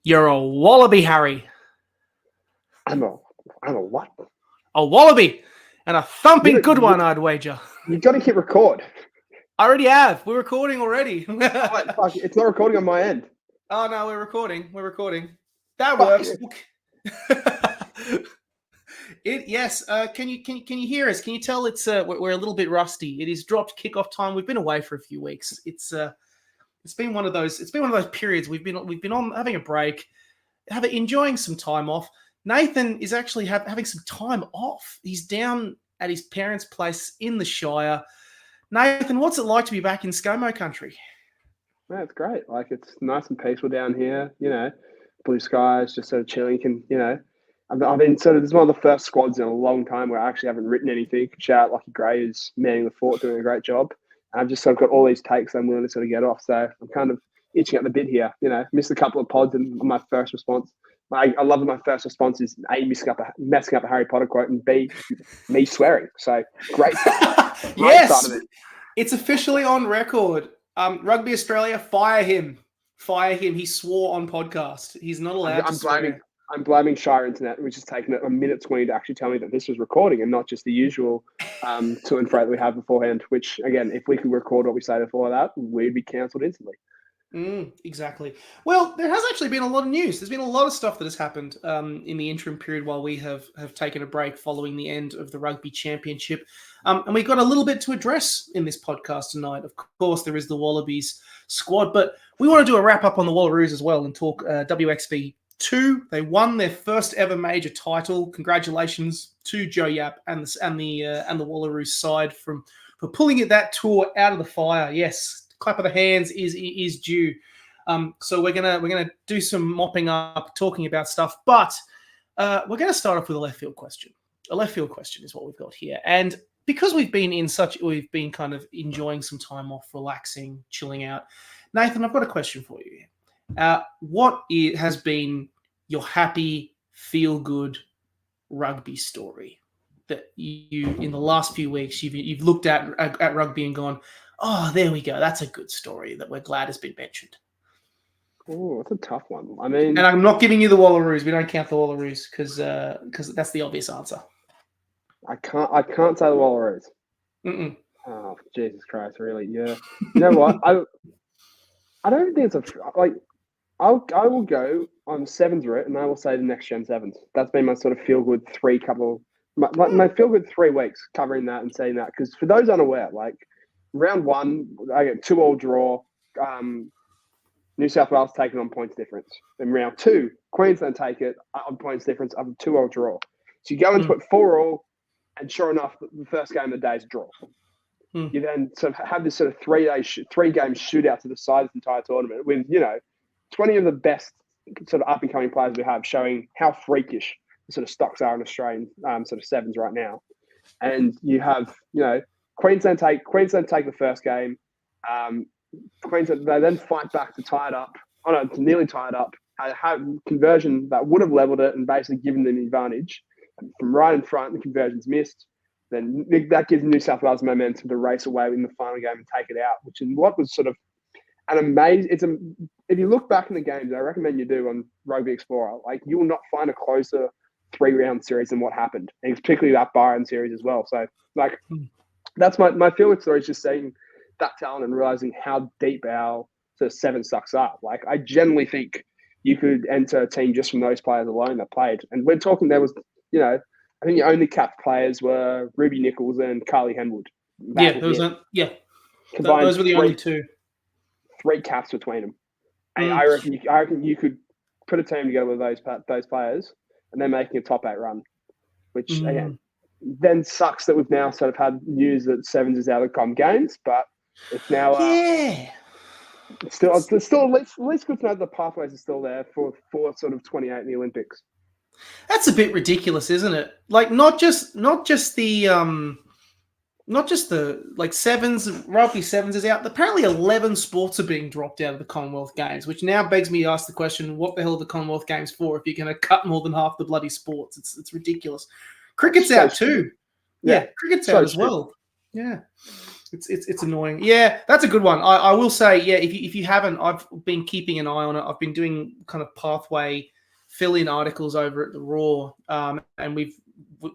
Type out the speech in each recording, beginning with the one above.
You're a Wallaby, Harry. I'm a what? A Wallaby. And a thumping good one, I'd wager. You've got to hit record. I already have. We're recording already. Oh, wait, fuck, it's not recording on my end. Oh, no, we're recording. That works. Yes. Can you hear us? Can you tell it's we're a little bit rusty? It is dropped kickoff time. We've been away for a few weeks. It's been one of those periods we've been on having a break, enjoying some time off. Nathan is actually having some time off. He's down at his parents' place in the Shire. Nathan, what's it like to be back in ScoMo country? Yeah, it's great. Like, it's nice and peaceful down here. You know, blue skies, just sort of chilling. I've been sort of, this is one of the first squads in a long time where I actually haven't written anything. Shout out Lucky Gray, who's manning the fort, doing a great job. And I've just sort of got all these takes I'm willing to sort of get off. So I'm kind of itching at the bit here. You know, missed a couple of pods and my first response. I love that my first response is A, messing up a Harry Potter quote, and B, me swearing. So great start. Yes, it's officially on record. Rugby Australia, fire him. He swore on podcast. He's not allowed to swear. I'm blaming Shire Internet, which has taken a minute 20 to actually tell me that this was recording and not just the usual to and fro that we have beforehand, which, again, if we could record what we say before that, we'd be cancelled instantly. Exactly. Well, there has actually been a lot of news. There's been a lot of stuff that has happened in the interim period while we have taken a break following the end of the Rugby Championship. And we've got a little bit to address in this podcast tonight. Of course, there is the Wallabies squad, but we want to do a wrap-up on the Wallaroos as well and talk WXV 2. They won their first ever major title. Congratulations to Joe Yap and the Wallaroos side for pulling that tour out of the fire. Yes. Clap of the hands is due. So we're gonna do some mopping up, talking about stuff, but we're gonna start off with a left field question. A left field question is what we've got here, and because we've been kind of enjoying some time off, relaxing, chilling out. Nathan, I've got a question for you. What has been your happy, feel good rugby story that you in the last few weeks you've looked at rugby and gone, oh, there we go. That's a good story that we're glad has been mentioned. Oh, that's a tough one. I mean, and I'm not giving you the Wallaroos. We don't count the Wallaroos because that's the obvious answer. I can't say the Wallaroos. Mm-mm. Oh, Jesus Christ! Really? Yeah. You know what? I don't think it's I will go on Sevens route, and I will say the next gen Sevens. That's been my sort of feel good my feel good 3 weeks covering that and saying that, because for those unaware, like, round 1, I get 2-2 draw. New South Wales taken on points difference. Then round 2, Queensland take it on points difference of a 2-2 draw. So you go into it 4-4, and sure enough, the first game of the day is a draw. You then sort of have this sort of 3-game shootout to decide this entire tournament with, 20 of the best sort of up-and-coming players we have, showing how freakish the sort of stocks are in Australian sort of sevens right now. And you have, Queensland take the first game. Queensland, they then fight back to tie it up. To nearly tie it up. Have conversion that would have leveled it and basically given them the advantage. And from right in front, the conversion's missed. Then that gives New South Wales momentum to race away in the final game and take it out, which is what was sort of an amazing. If you look back in the games, I recommend you do on Rugby Explorer. Like, you will not find a closer 3-round series than what happened, and particularly that Byron series as well. So, like. That's my feel story, is just seeing that talent and realizing how deep our sort of 7 stocks are. Like, I genuinely think you could enter a team just from those players alone that played. And we're talking, there was, I think the only capped players were Ruby Nichols and Carly Henwood. Those were the only 2. 3 caps between them. And I reckon you could put a team together with those players, and they're making a top 8 run, which again. Then sucks that we've now sort of had news that Sevens is out of com games, but it's now it's still at least good to know the pathways are still there for sort of 28 in the Olympics. That's a bit ridiculous, isn't it? Like, not just the like sevens, rugby sevens is out. Apparently 11 sports are being dropped out of the Commonwealth Games, which now begs me to ask the question, what the hell are the Commonwealth Games for if you're going to cut more than half the bloody sports? It's ridiculous. Cricket's out too. Yeah, cricket's out as well. Yeah. It's annoying. Yeah, that's a good one. I will say, yeah, if you haven't, I've been keeping an eye on it. I've been doing kind of pathway fill-in articles over at the Raw, and we've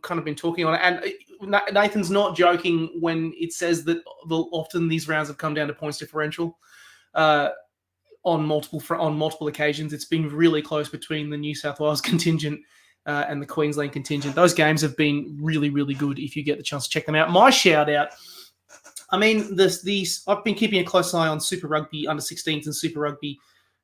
kind of been talking on it. And Nathan's not joking when it says that often these rounds have come down to points differential. On multiple occasions, it's been really close between the New South Wales contingent and the Queensland contingent. Those games have been really, really good. If you get the chance to check them out, my shout out. I mean, I've been keeping a close eye on Super Rugby under 16s and Super Rugby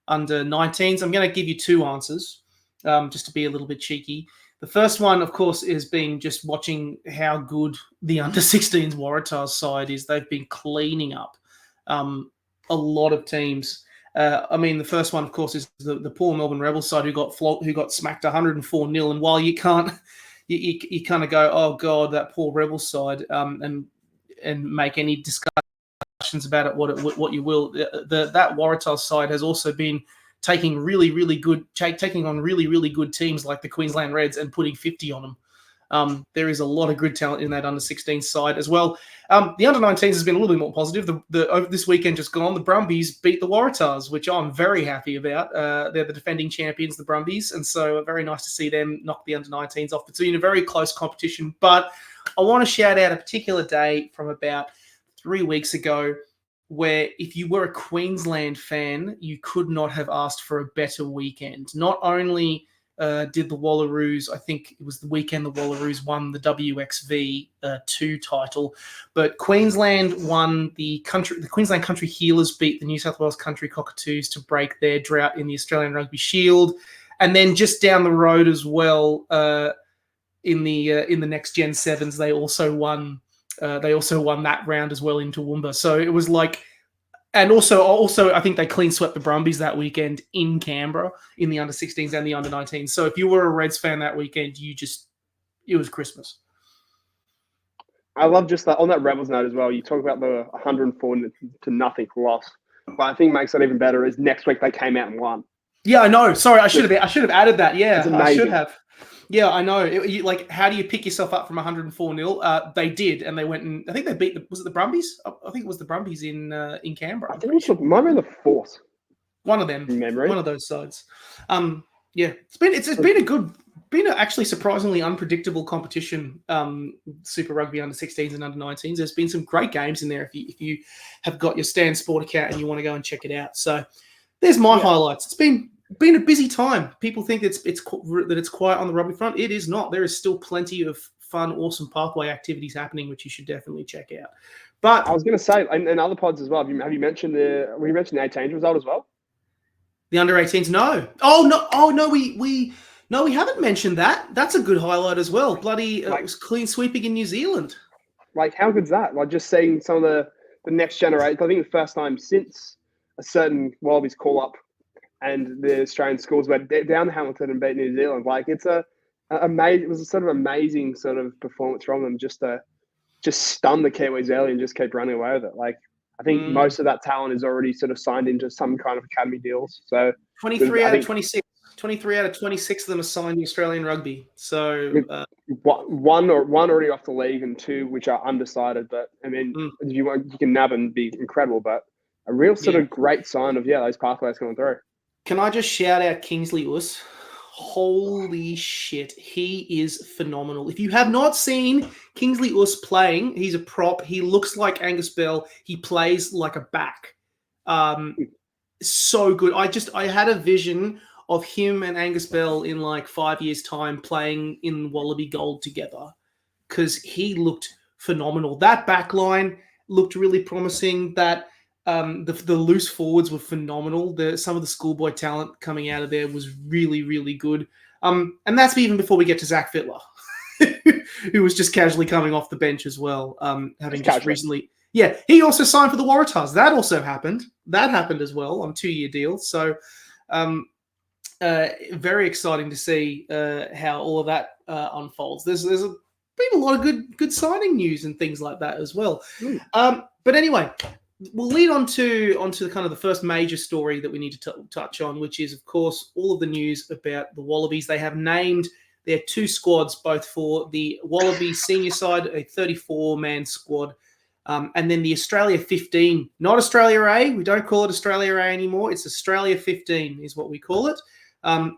under 19s. I'm going to give you two answers, just to be a little bit cheeky. The first one, of course, has been just watching how good the under 16s Waratahs side is. They've been cleaning up a lot of teams. I mean, the first one, of course, is the poor Melbourne Rebels side who got smacked 104-0. And while you can't, you kind of go, oh God, that poor Rebels side, and make any discussions about it, what you will. That Waratahs side has also been taking on really, really good teams like the Queensland Reds and putting 50 on them. There is a lot of good talent in that under 16 side as well. The under 19s has been a little bit more positive. Over this weekend just gone, the Brumbies beat the Waratahs, which I'm very happy about. They're the defending champions, the Brumbies, and so very nice to see them knock the under 19s off. It's been a very close competition, but I want to shout out a particular day from about 3 weeks ago where if you were a Queensland fan, you could not have asked for a better weekend. Not only did the Wallaroos, I think it was the weekend the Wallaroos won the WXV 2 title, but Queensland won the Queensland Country Healers beat the New South Wales Country Cockatoos to break their drought in the Australian Rugby Shield. And then just down the road as well, in the next Gen 7s, they also won that round as well in Toowoomba. So it was like, and also I think they clean swept the Brumbies that weekend in Canberra in the under 16s and the under 19s. So if you were a Reds fan that weekend, it was Christmas. I love just that on that Rebels note as well. You talk about the 104-0 loss, but I think makes that even better is next week they came out and won. Yeah, I know. Sorry, I should have added that. Yeah, I should have. Yeah, I know. Like, how do you pick yourself up from 104-0? They did, and they went and I think they beat was it the Brumbies? I think it was the Brumbies in Canberra. I think it might be the fourth. One of them. Memory. One of those sides. Yeah, it's been an actually surprisingly unpredictable competition. Super Rugby under 16s and under 19s. There's been some great games in there if you have got your Stan Sport account and you want to go and check it out. So there's my highlights. It's been a busy time. People think that it's quiet on the rugby front. It is not. There is still plenty of fun, awesome pathway activities happening, which you should definitely check out. But I was going to say, and other pods as well. Have you mentioned the 18s result as well? The under 18s, no. Oh no, we haven't mentioned that. That's a good highlight as well. Bloody it was clean sweeping in New Zealand. Like, how good's that? Like, just seeing some of the next generation. I think the first time since a certain Wallabies call up and the Australian schools went down to Hamilton and beat New Zealand. Like, it was a sort of amazing sort of performance from them just to stun the Kiwis early and just keep running away with it. Like, I think most of that talent is already sort of signed into some kind of academy deals. So 23 out of 26. 23 out of 26 of them are signed to Australian rugby. So one already off the league and two which are undecided. But I mean, if you can nab and be incredible. But a real sort of great sign of those pathways coming through. Can I just shout out Kingsley Us? Holy shit, he is phenomenal. If you have not seen Kingsley Us playing, he's a prop. He looks like Angus Bell. He plays like a back. So good. I had a vision of him and Angus Bell in like 5 years' time playing in Wallaby Gold together because he looked phenomenal. That back line looked really promising. That the loose forwards were phenomenal. Some of the schoolboy talent coming out of there was really, really good. And that's even before we get to Zach Fittler, who was just casually coming off the bench as well, having just recently. Yeah, he also signed for the Waratahs. That also happened. That happened as well on 2-year deals. So very exciting to see how all of that unfolds. There's been a lot of good signing news and things like that as well. But anyway, we'll lead on to kind of the first major story that we need to touch on, which is, of course, all of the news about the Wallabies. They have named their 2 squads, both for the Wallaby senior side, a 34-man squad, And then the Australia 15, not Australia A. We don't call it Australia A anymore. It's Australia 15 is what we call it.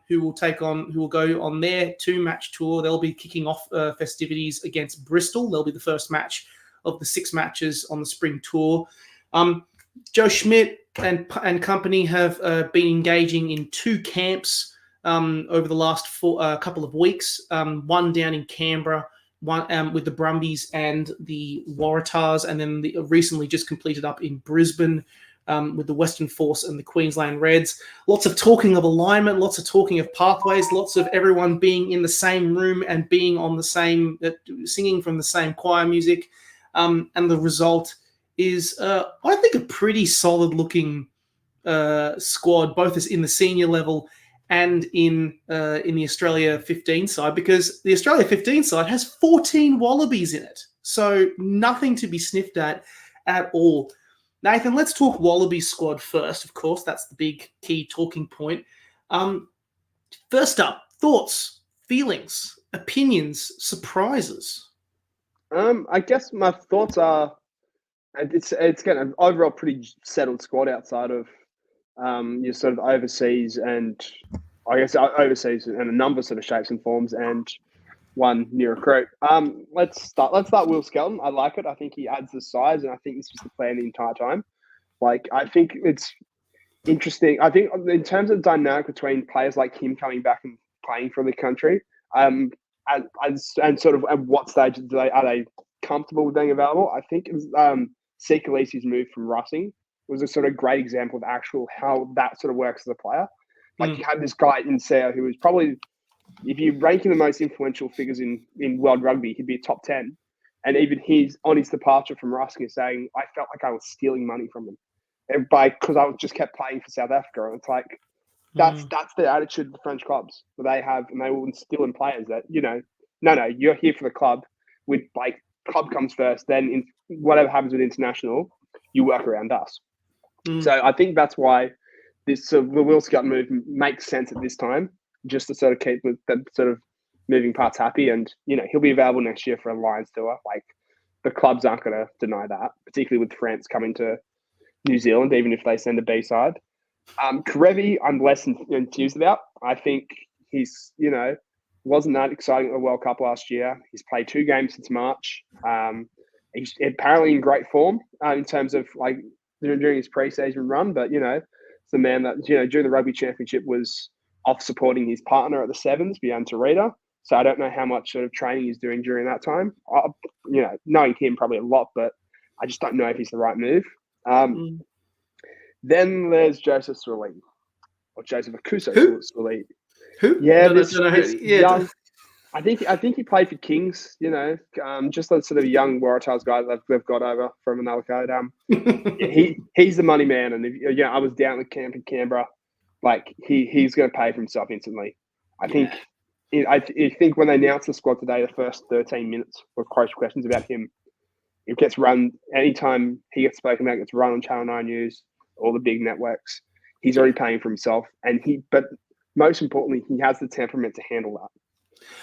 Who will go on their 2-match tour. They'll be kicking off festivities against Bristol. They'll be the first match of the 6 matches on the spring tour. Joe Schmidt and company have been engaging in 2 camps over the last couple of weeks. One down in Canberra, one with the Brumbies and the Waratahs, and then recently just completed up in Brisbane with the Western Force and the Queensland Reds. Lots of talking of alignment, lots of talking of pathways, lots of everyone being in the same room and being on the same, singing from the same choir music. And the result is, I think, a pretty solid-looking squad, both as in the senior level and in the Australia 15 side, because the Australia 15 side has 14 Wallabies in it. So nothing to be sniffed at all. Nathan, let's talk Wallabies squad first. Of course, that's the big key talking point. First up, thoughts, feelings, opinions, surprises. I guess my thoughts are it's kind of overall pretty settled squad outside of your sort of overseas and I guess overseas in a number of sort of shapes and forms and one new recruit. Let's start Will Skelton. I like it. I think he adds the size, and I think this was the plan the entire time. Like, I think it's interesting. I think in terms of dynamic between players like him coming back and playing for the country, and sort of at what stage are they comfortable with being available? I think it was Sekalisi's move from Russing was a sort of great example of actual how that sort of works as a player. Like, you had this guy in Sao who was probably, if you're ranking the most influential figures in world rugby, he'd be a top 10. And even on his departure from Russing, saying, I felt like I was stealing money from them because I just kept playing for South Africa. And it's like, that's the attitude of the French clubs that they have, and they will instill in players that, no, you're here for the club. With like, club comes first, then whatever happens with international, you work around us. So I think that's why this the Will Skelton move makes sense at this time, just to sort of keep the sort of moving parts happy. And, he'll be available next year for a Lions tour. Like, the clubs aren't going to deny that, particularly with France coming to New Zealand, even if they send a B-side. Karevi, I'm less enthused about. I think he's, wasn't that exciting at the World Cup last year. He's played 2 games since March. He's apparently in great form in terms of, like, during his pre-season run. But, it's the man that, during the Rugby Championship was off supporting his partner at the Sevens, Bjorn Tarita. So I don't know how much sort of training he's doing during that time. Knowing him probably a lot, but I just don't know if he's the right move. Then there's Joseph Swilly, or Joseph Akuso Swilly. Who? Yeah, young. I think he played for Kings. Just a sort of young Waratahs guy that they've got over from another code. He's the money man, and I was down at the camp in Canberra. Like, he's going to pay for himself instantly. I think when they announced the squad today, the first 13 minutes were questions about him. It gets run anytime he gets spoken about. It gets run on Channel 9 News, all the big networks. He's already paying for himself, but most importantly, he has the temperament to handle that.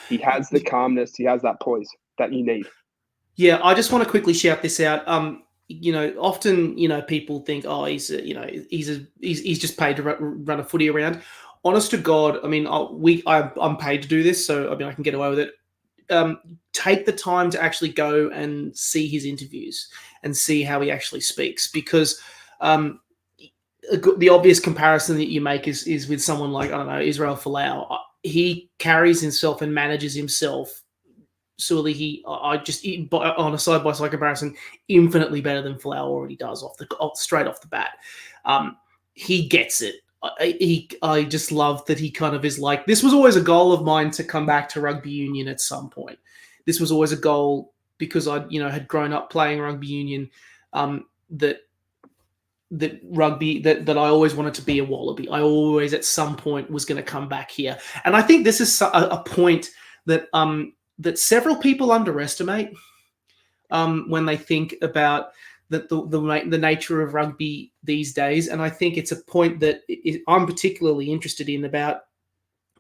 He has the calmness. He has that poise that you need. Yeah, I just want to quickly shout this out. Often, people think, oh, he's just paid to run a footy around. Honest to God, I mean, I'm paid to do this, so I mean, I can get away with it. Take the time to actually go and see his interviews and see how he actually speaks, because the obvious comparison that you make is with someone like, I don't know, Israel Folau. He carries himself and manages himself. Surely on a side-by-side comparison, infinitely better than Folau already does straight off the bat. He gets it. I just love that he kind of is like, this was always a goal of mine to come back to rugby union at some point. This was always a goal because I, had grown up playing rugby union, that I always wanted to be a Wallaby. I always at some point was going to come back here. And I think this is a point that that several people underestimate when they think about the nature of rugby these days. And I think it's a point that I'm particularly interested in. About,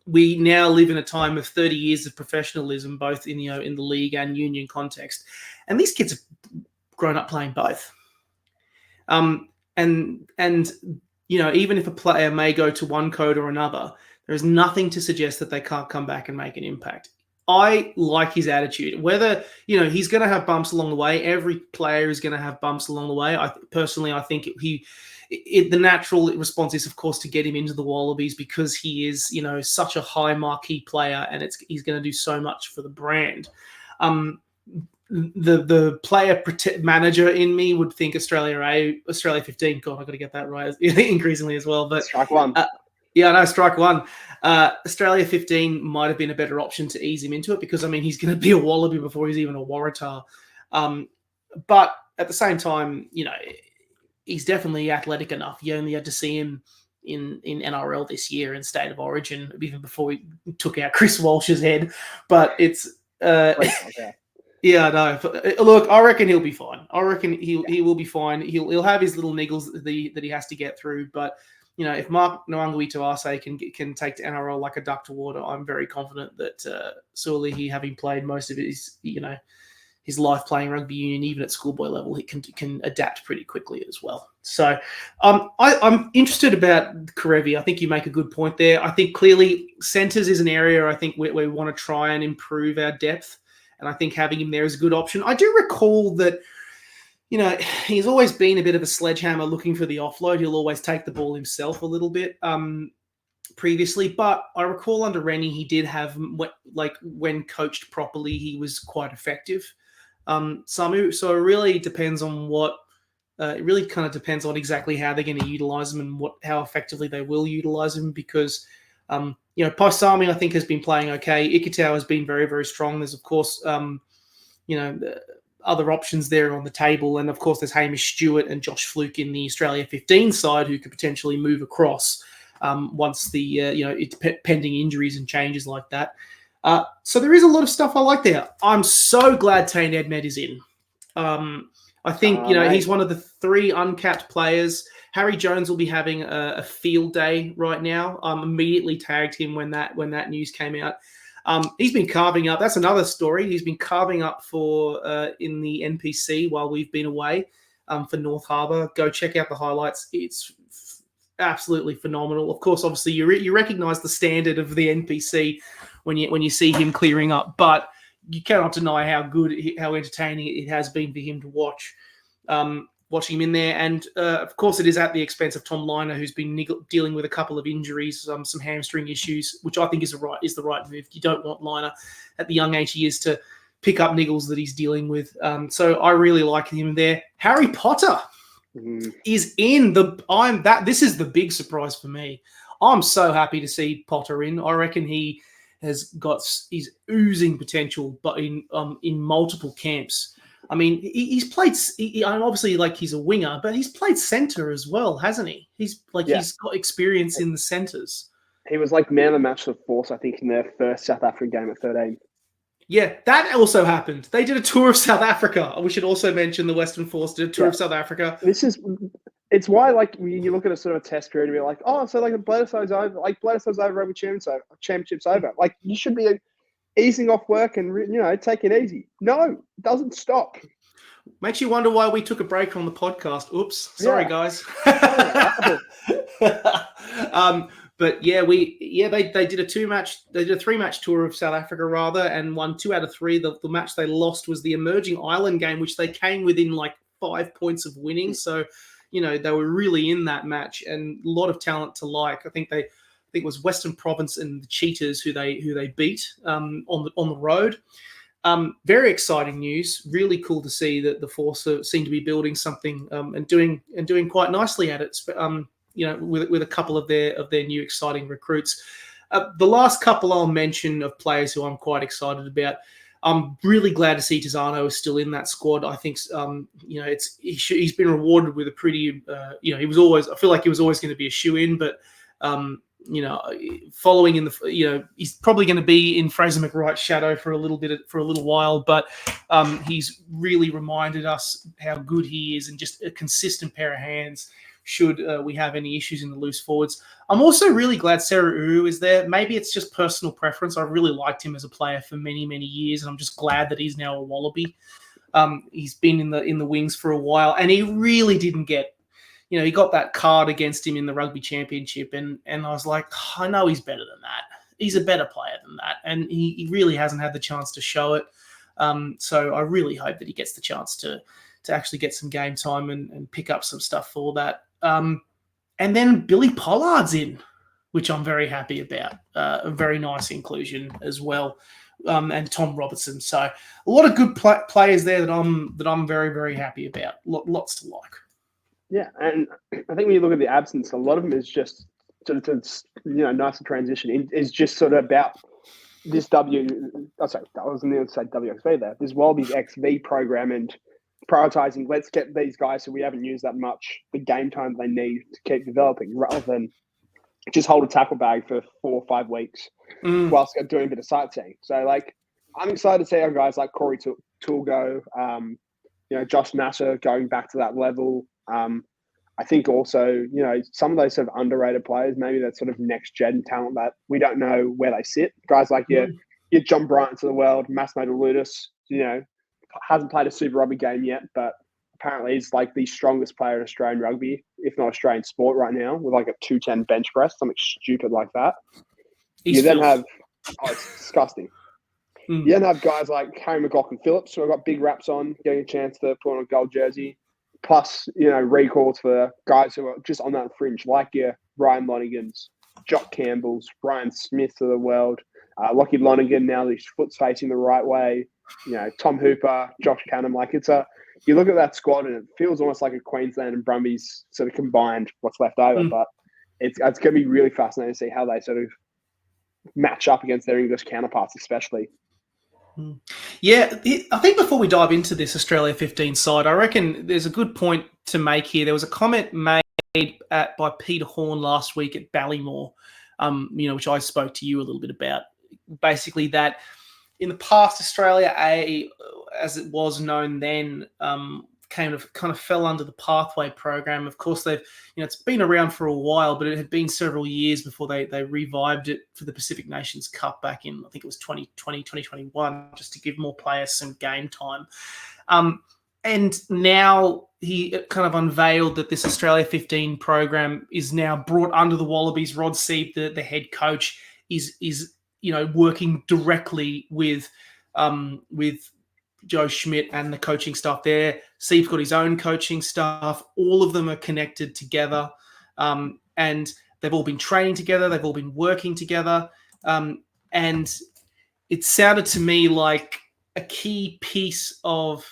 we now live in a time of 30 years of professionalism, both in the league and union context. And these kids are grown up playing both. And even if a player may go to one code or another, there is nothing to suggest that they can't come back and make an impact. I like his attitude. Whether, he's going to have bumps along the way. Every player is going to have bumps along the way. I think the natural response is, of course, to get him into the Wallabies because he is, such a high marquee player, and he's going to do so much for the brand. The player manager in me would think Australia 15. God, I got to get that right increasingly as well. But strike one. Strike one. Australia 15 might have been a better option to ease him into it because, he's going to be a Wallaby before he's even a Waratah. But at the same time, he's definitely athletic enough. You only had to see him in NRL this year in State of Origin, even before we took out Chris Walsh's head. But it's... Yeah, no. Look, I reckon he'll be fine. I reckon he will be fine. He'll have his little niggles that he has to get through. But if Mark Nwangui Tuase can take to NRL like a duck to water, I'm very confident that Suolihi, having played most of his life playing rugby union, even at schoolboy level, he can adapt pretty quickly as well. So I'm interested about Karevi. I think you make a good point there. I think clearly centres is an area I think we want to try and improve our depth. And I think having him there is a good option. I do recall that, he's always been a bit of a sledgehammer looking for the offload. He'll always take the ball himself a little bit previously. But I recall under Rennie, he did have, when coached properly, he was quite effective. Samu. So it really depends on it really kind of depends on exactly how they're going to utilize him and how effectively they will utilize him because, Paisami, I think, has been playing okay. Ikitau has been very, very strong. There's, of course, other options there on the table. And, of course, there's Hamish Stewart and Josh Fluke in the Australia 15 side who could potentially move across once pending injuries and changes like that. So there is a lot of stuff I like there. I'm so glad Tane Edmed is in. I think, he's one of the 3 uncapped players. Harry Jones will be having a field day right now. Immediately tagged him when that news came out. He's been carving up. That's another story. He's been carving up for in the NPC while we've been away for North Harbour. Go check out the highlights. It's absolutely phenomenal. Of course, obviously you recognise the standard of the NPC when you see him clearing up, but you cannot deny how entertaining it has been for him to watch. Watching him in there. And, of course, it is at the expense of Tom Liner, who's been dealing with a couple of injuries, some hamstring issues, which I think is the right move. You don't want Liner at the young age he is to pick up niggles that he's dealing with. So I really like him there. Harry Potter is in this is the big surprise for me. I'm so happy to see Potter in. I reckon he's oozing potential, but in multiple camps. He's played. Obviously, he's a winger, but he's played centre as well, hasn't he? He's got experience in the centres. He was man of the match for Force, I think, in their first South African game at 13. Yeah, that also happened. They did a tour of South Africa. We should also mention the Western Force did a tour of South Africa. It's why, you look at a sort of test period and be like, oh, so Bledisow's over. Bledisow's over, rugby championship's over. You should be easing off work and, take it easy. No, it doesn't stop. Makes you wonder why we took a break from the podcast. Oops. Sorry, guys. But yeah, they did a 3-match tour of South Africa rather, and won 2 out of 3. The match they lost was the Emerging Island game, which they came within 5 points of winning. So, they were really in that match, and a lot of talent to like. I think it was Western Province and the Cheetahs who they beat on the road. Very exciting news. Really cool to see that the Force seem to be building something and doing quite nicely at it. With a couple of their new exciting recruits. The last couple I'll mention of players who I'm quite excited about. I'm really glad to see Tizano is still in that squad. I think he's been rewarded with a pretty he was always, I feel like he was always going to be a shoe-in, but following in the he's probably going to be in Fraser McWright's shadow for a little while, but he's really reminded us how good he is and just a consistent pair of hands should we have any issues in the loose forwards. I'm also really glad Sarah Uru is there. Maybe it's just personal preference. I really liked him as a player for many, many years, and I'm just glad that he's now a Wallaby. He's been in the wings for a while, and he really didn't get. He got that card against him in the Rugby Championship, and I was like, I know he's better than that. He's a better player than that, and he really hasn't had the chance to show it. So I really hope that he gets the chance to actually get some game time and pick up some stuff for that. And then Billy Pollard's in, which I'm very happy about. A very nice inclusion as well. And Tom Robertson. So a lot of good players there that I'm very, very happy about. Lots to like. Yeah, and I think when you look at the absence, a lot of them is just sort of nice to transition. Is just sort of about this I was going to say WXV there. This Wallabies XV program and prioritizing. Let's get these guys who we haven't used that much the game time they need to keep developing, rather than just hold a tackle bag for 4 or 5 weeks whilst doing a bit of sightseeing. So, I'm excited to see our guys like Corey Toole go. Josh Nasser going back to that level. I think also, some of those sort of underrated players, maybe that sort of next gen talent that we don't know where they sit. Guys like your John Bryant's of the world, Massimo Ludus, hasn't played a Super Rugby game yet, but apparently he's like the strongest player in Australian rugby, if not Australian sport right now, with like a 210 bench press, something stupid like that. It's disgusting. You then have guys like Harry McLaughlin-Phillips, who have got big raps on, getting a chance to put on a gold jersey. Plus, recalls for guys who are just on that fringe, like your Ryan Lonergan's, Jock Campbell's, Ryan Smith of the world, Lockie Lonergan, now his foot's facing the right way, Tom Hooper, Josh Canham. You look at that squad and it feels almost like a Queensland and Brumbies sort of combined what's left over, but it's going to be really fascinating to see how they sort of match up against their English counterparts, especially. Yeah, I think before we dive into this Australia 15 side, I reckon there's a good point to make here. There was a comment made by Peter Horn last week at Ballymore, which I spoke to you a little bit about. Basically, that in the past, Australia A, as it was known then, kind of fell under the Pathway program. Of course, it's been around for a while, but it had been several years before they revived it for the Pacific Nations Cup back in, I think it was 2020, 2021, just to give more players some game time. And now he kind of unveiled that this Australia 15 program is now brought under the Wallabies. Rod Sieb, the head coach, is working directly with Joe Schmidt and the coaching staff there. Sieb's got his own coaching staff. All of them are connected together, and they've all been training together. They've all been working together, and it sounded to me like a key piece of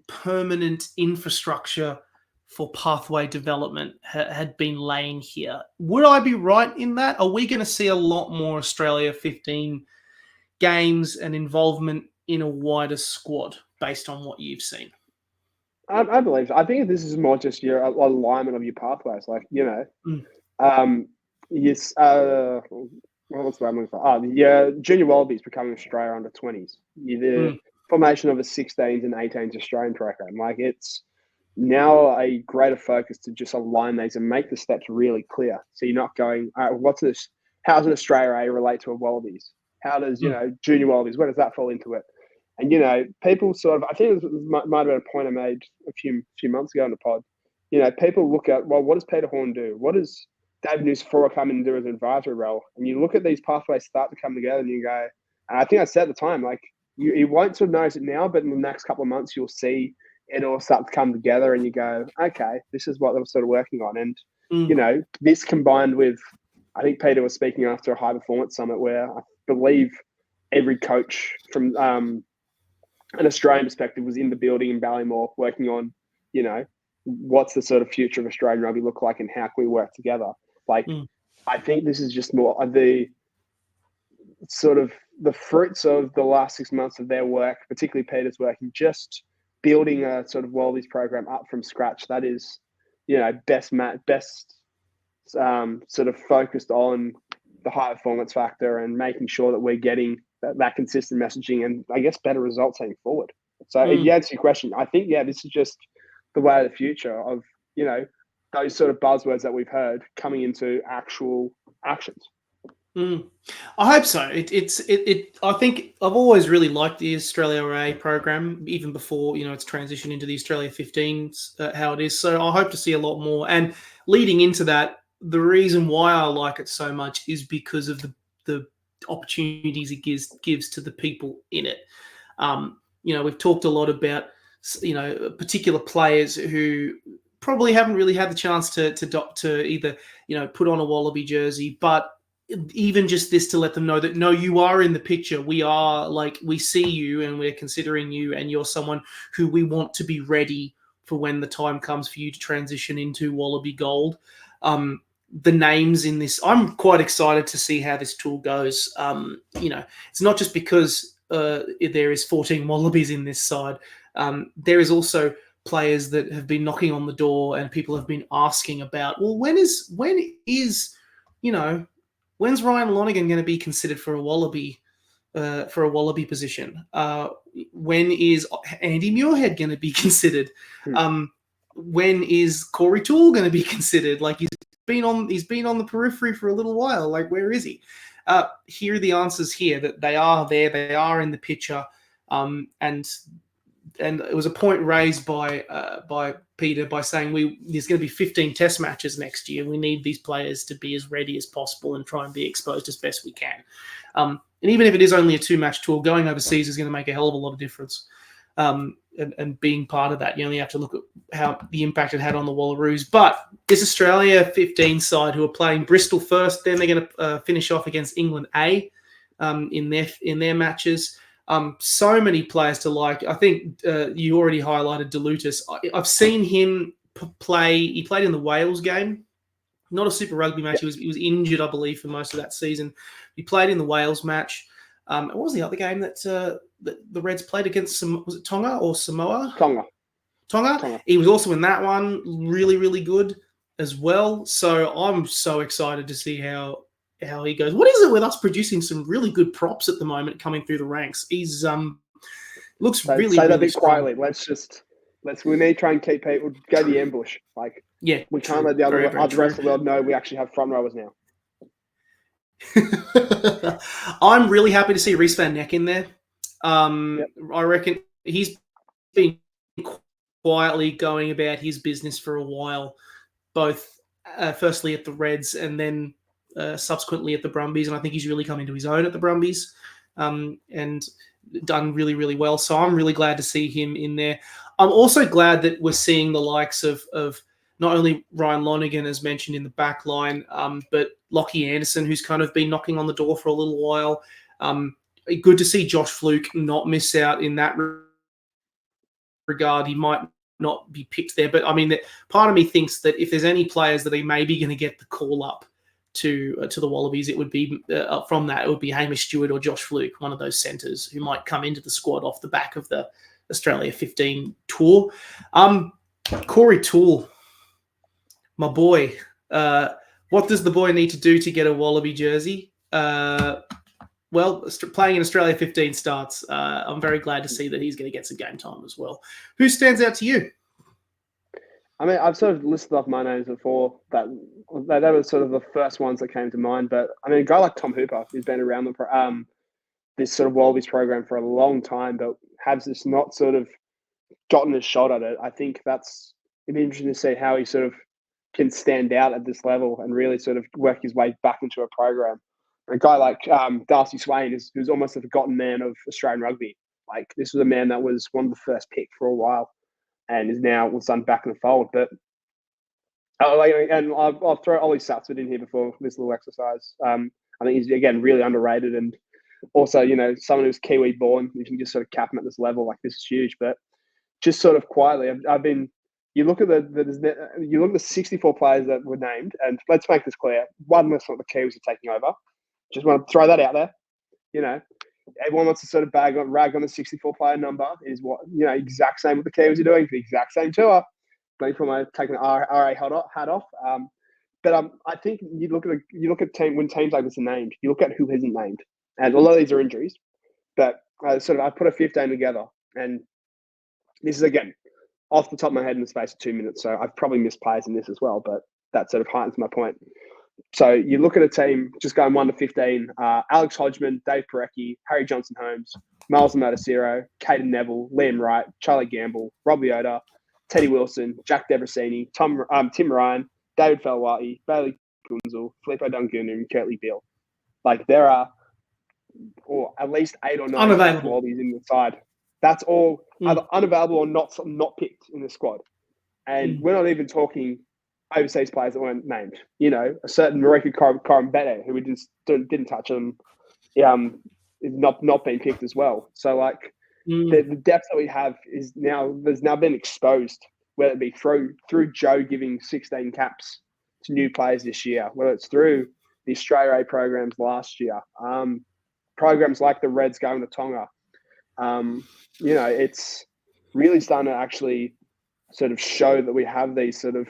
permanent infrastructure for pathway development had been laying here. Would I be right in that? Are we going to see a lot more Australia 15 games and involvement in a wider squad based on what you've seen? I believe so. I think this is more just your alignment of your pathways. Yes. What's the word I'm looking for? Yeah, junior Wallabies becoming Australia under 20s. The formation of a 16s and 18s Australian program. It's now a greater focus to just align these and make the steps really clear. So you're not going, all right, what's this? How does an Australia A relate to a Wallabies? How does, junior Wallabies, where does that fall into it? And, people sort of, I think it might have been a point I made a few months ago in the pod. People look at, well, what does Peter Horn do? What does David Nusifora come in and do as an advisory role? And you look at these pathways start to come together and you go, and I think I said at the time, you won't sort of notice it now, but in the next couple of months, you'll see it all start to come together and you go, okay, this is what they're sort of working on. And, this combined with, I think Peter was speaking after a high performance summit where I believe every coach from an Australian perspective was in the building in Ballymore working on, what's the sort of future of Australian rugby look like and how can we work together? I think this is just more of the sort of the fruits of the last 6 months of their work, particularly Peter's work, and just building a sort of Wallabies program up from scratch. That is, best sort of focused on the high performance factor and making sure that we're getting that consistent messaging and I guess better results heading forward. So if you answer your question, I think, this is just the way of the future of, those sort of buzzwords that we've heard coming into actual actions. Mm. I hope so. I think I've always really liked the Australia A program, even before it's transitioned into the Australia 15s, how it is. So I hope to see a lot more. And leading into that, the reason why I like it so much is because of the opportunities it gives to the people in it. We've talked a lot about particular players who probably haven't really had the chance to either put on a Wallaby jersey, but even just this to let them know that no, you are in the picture. We see you and we're considering you, and you're someone who we want to be ready for when the time comes for you to transition into Wallaby Gold. The names in this, I'm quite excited to see how this tour goes. It's not just because there is 14 Wallabies in this side. There is also players that have been knocking on the door and people have been asking about, well, when's Ryan Lonergan going to be considered for a Wallaby position? When is Andy Muirhead going to be considered? When is Corey Toole going to be considered? Like he's been on the periphery for a little while. Like where is he? Here are the answers here that they are there. They are in the picture. And it was a point raised by Peter by saying there's going to be 15 test matches next year. We need these players to be as ready as possible and try and be exposed as best we can. And even if it is only a 2-match tour, going overseas is going to make a hell of a lot of difference. And being part of that, you only have to look at how the impact it had on the Wallaroos. But this Australia 15 side who are playing Bristol first, then they're going to finish off against England A in their matches. So many players to like. I think you already highlighted DeLutis. I've seen him play. He played in the Wales game, not a Super Rugby match. He was injured, I believe, for most of that season. He played in the Wales match. What was the other game that the Reds played against? Was it Tonga or Samoa? Tonga. He was also in that one. Really, really good as well. So I'm so excited to see how he goes. What is it with us producing some really good props at the moment coming through the ranks? He's looks really, say that really a bit strong. quietly. We need to try and keep people go the ambush. Like we can't let the other rest of the world know we actually have front rowers now. I'm really happy to see Reece Van Neck in there. I reckon he's been quietly going about his business for a while, both firstly at the Reds and then subsequently at the Brumbies, and I think he's really come into his own at the Brumbies and done really, really well. So I'm really glad to see him in there. I'm also glad that we're seeing the likes of not only Ryan Lonergan, as mentioned in the back line, but Lockie Anderson, who's kind of been knocking on the door for a little while. Good to see Josh Fluke not miss out in that regard. He might not be picked there, but I mean, part of me thinks that if there's any players that are maybe going to get the call up to the Wallabies, it would be from that. It would be Hamish Stewart or Josh Fluke, one of those centres who might come into the squad off the back of the Australia 15 tour. Corey Toole, my boy. What does the boy need to do to get a Wallaby jersey? Well, playing in Australia 15 starts. I'm very glad to see that he's going to get some game time as well. Who stands out to you? I mean, I've sort of listed off my names before. That was sort of the first ones that came to mind. But I mean, a guy like Tom Hooper, who's been around this sort of Wallabies program for a long time, but has just not sort of gotten his shot at it. I think it'd be interesting to see how he sort of can stand out at this level and really sort of work his way back into a program. A guy like Darcy Swain, who's almost a forgotten man of Australian rugby. Like this was a man that was one of the first pick for a while, and is now all of a sudden back in the fold. But and I'll throw Ollie Satsford in here before this little exercise. I think he's again really underrated, and also someone who's Kiwi born. You can just sort of cap him at this level. Like this is huge, but just sort of quietly, I've been. You look at the 64 players that were named, and let's make this clear: one less what the Kiwis are taking over. Just want to throw that out there. Everyone wants to sort of rag on the 64 player number. Is what exact same what the Kiwis are doing for the exact same tour. Going from taking the RA hat off. But I think you look at when teams like this are named, you look at who isn't named, and a lot of these are injuries. But I put a 15 together, and this is again off the top of my head in the space of 2 minutes. So I've probably missed players in this as well, but that sort of heightens my point. So you look at a team just going 1 to 15. Alex Hodgman, Dave Parecki, Harry Johnson-Holmes, Miles Mataciro, Caden Neville, Liam Wright, Charlie Gamble, Rob Leota, Teddy Wilson, Jack Debrasini, Tim Ryan, David Falwati, Bailey Kunzel, Filippo Dungunu, and Kurtley Beale. Like there are or at least 8 or 9 Unavailable. Wallabies in the side. That's all either unavailable or not picked in the squad. And we're not even talking overseas players that weren't named. You know, a certain Marika Korombete, who we just didn't touch on, is not being picked as well. So, like, the depth that we have has now been exposed, whether it be through Joe giving 16 caps to new players this year, whether it's through the Australia A programs last year, programs like the Reds going to Tonga. You know, it's really starting to actually sort of show that we have these sort of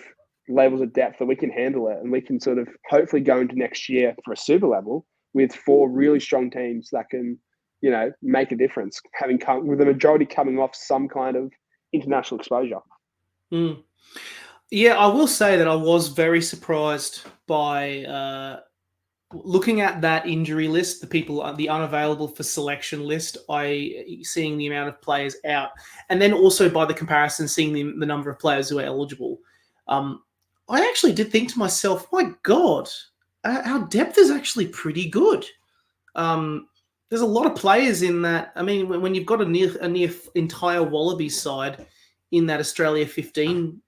levels of depth that we can handle it, and we can sort of hopefully go into next year for a super level with 4 really strong teams that can, you know, make a difference, with the majority coming off some kind of international exposure. Yeah, I will say that I was very surprised by looking at that injury list, the unavailable for selection list, seeing the amount of players out, and then also by the comparison, seeing the number of players who are eligible. I actually did think to myself, my God, our depth is actually pretty good. There's a lot of players in that. I mean, when you've got a near entire Wallabies side in that Australia 15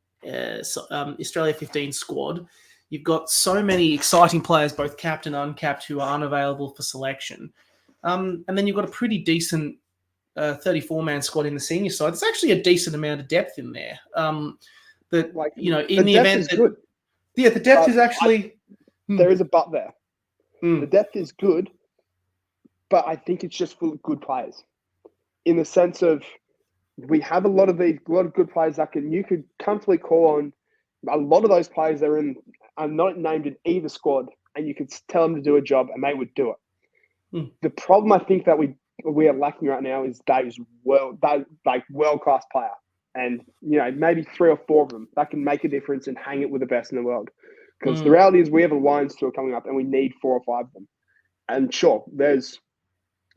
squad, you've got so many exciting players, both capped and uncapped, who are unavailable for selection. And then you've got a pretty decent 34-man squad in the senior side. There's actually a decent amount of depth in there. That, like, you know, in the event that... Good. Yeah, the depth is actually... There is a but there. The depth is good, but I think it's just full of good players. In the sense of, we have a lot of good players that you could comfortably call on. A lot of those players that are not named in either squad, and you could tell them to do a job and they would do it. The problem I think that we are lacking right now is those world-class player. And, you know, maybe 3 or 4 of them that can make a difference and hang it with the best in the world. Because the reality is we have a Lions tour coming up and we need 4 or 5 of them. And sure, there's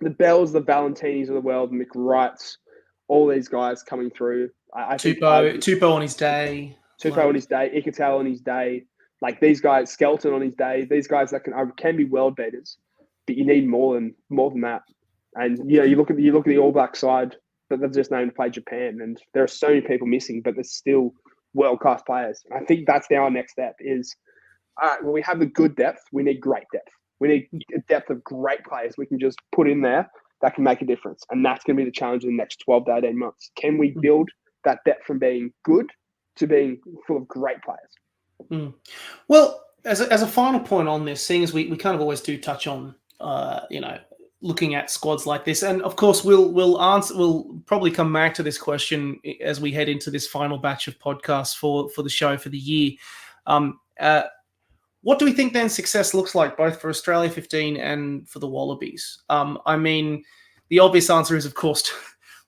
the Bells, the Valentinis of the world, Mick Wrights, all these guys coming through. Tupou on his day. Tupou on his day, Ikatel on his day. Like, these guys, Skelton on his day, these guys that can be world beaters, but you need more than that. And, you know, you look at the All Black side, but they've just named to play Japan, and there are so many people missing, but there's still world-class players. I think that's now our next step is, all right, when we have the good depth, we need great depth. We need a depth of great players we can just put in there that can make a difference. And that's going to be the challenge in the next 12 to 18 months. Can we build that depth from being good to being full of great players? Well, as a final point on this, seeing as we kind of always do touch on, you know, looking at squads like this, and of course we'll probably come back to this question as we head into this final batch of podcasts for the show for the year. What do we think then success looks like, both for Australia 15 and for the Wallabies? I mean, the obvious answer is, of course,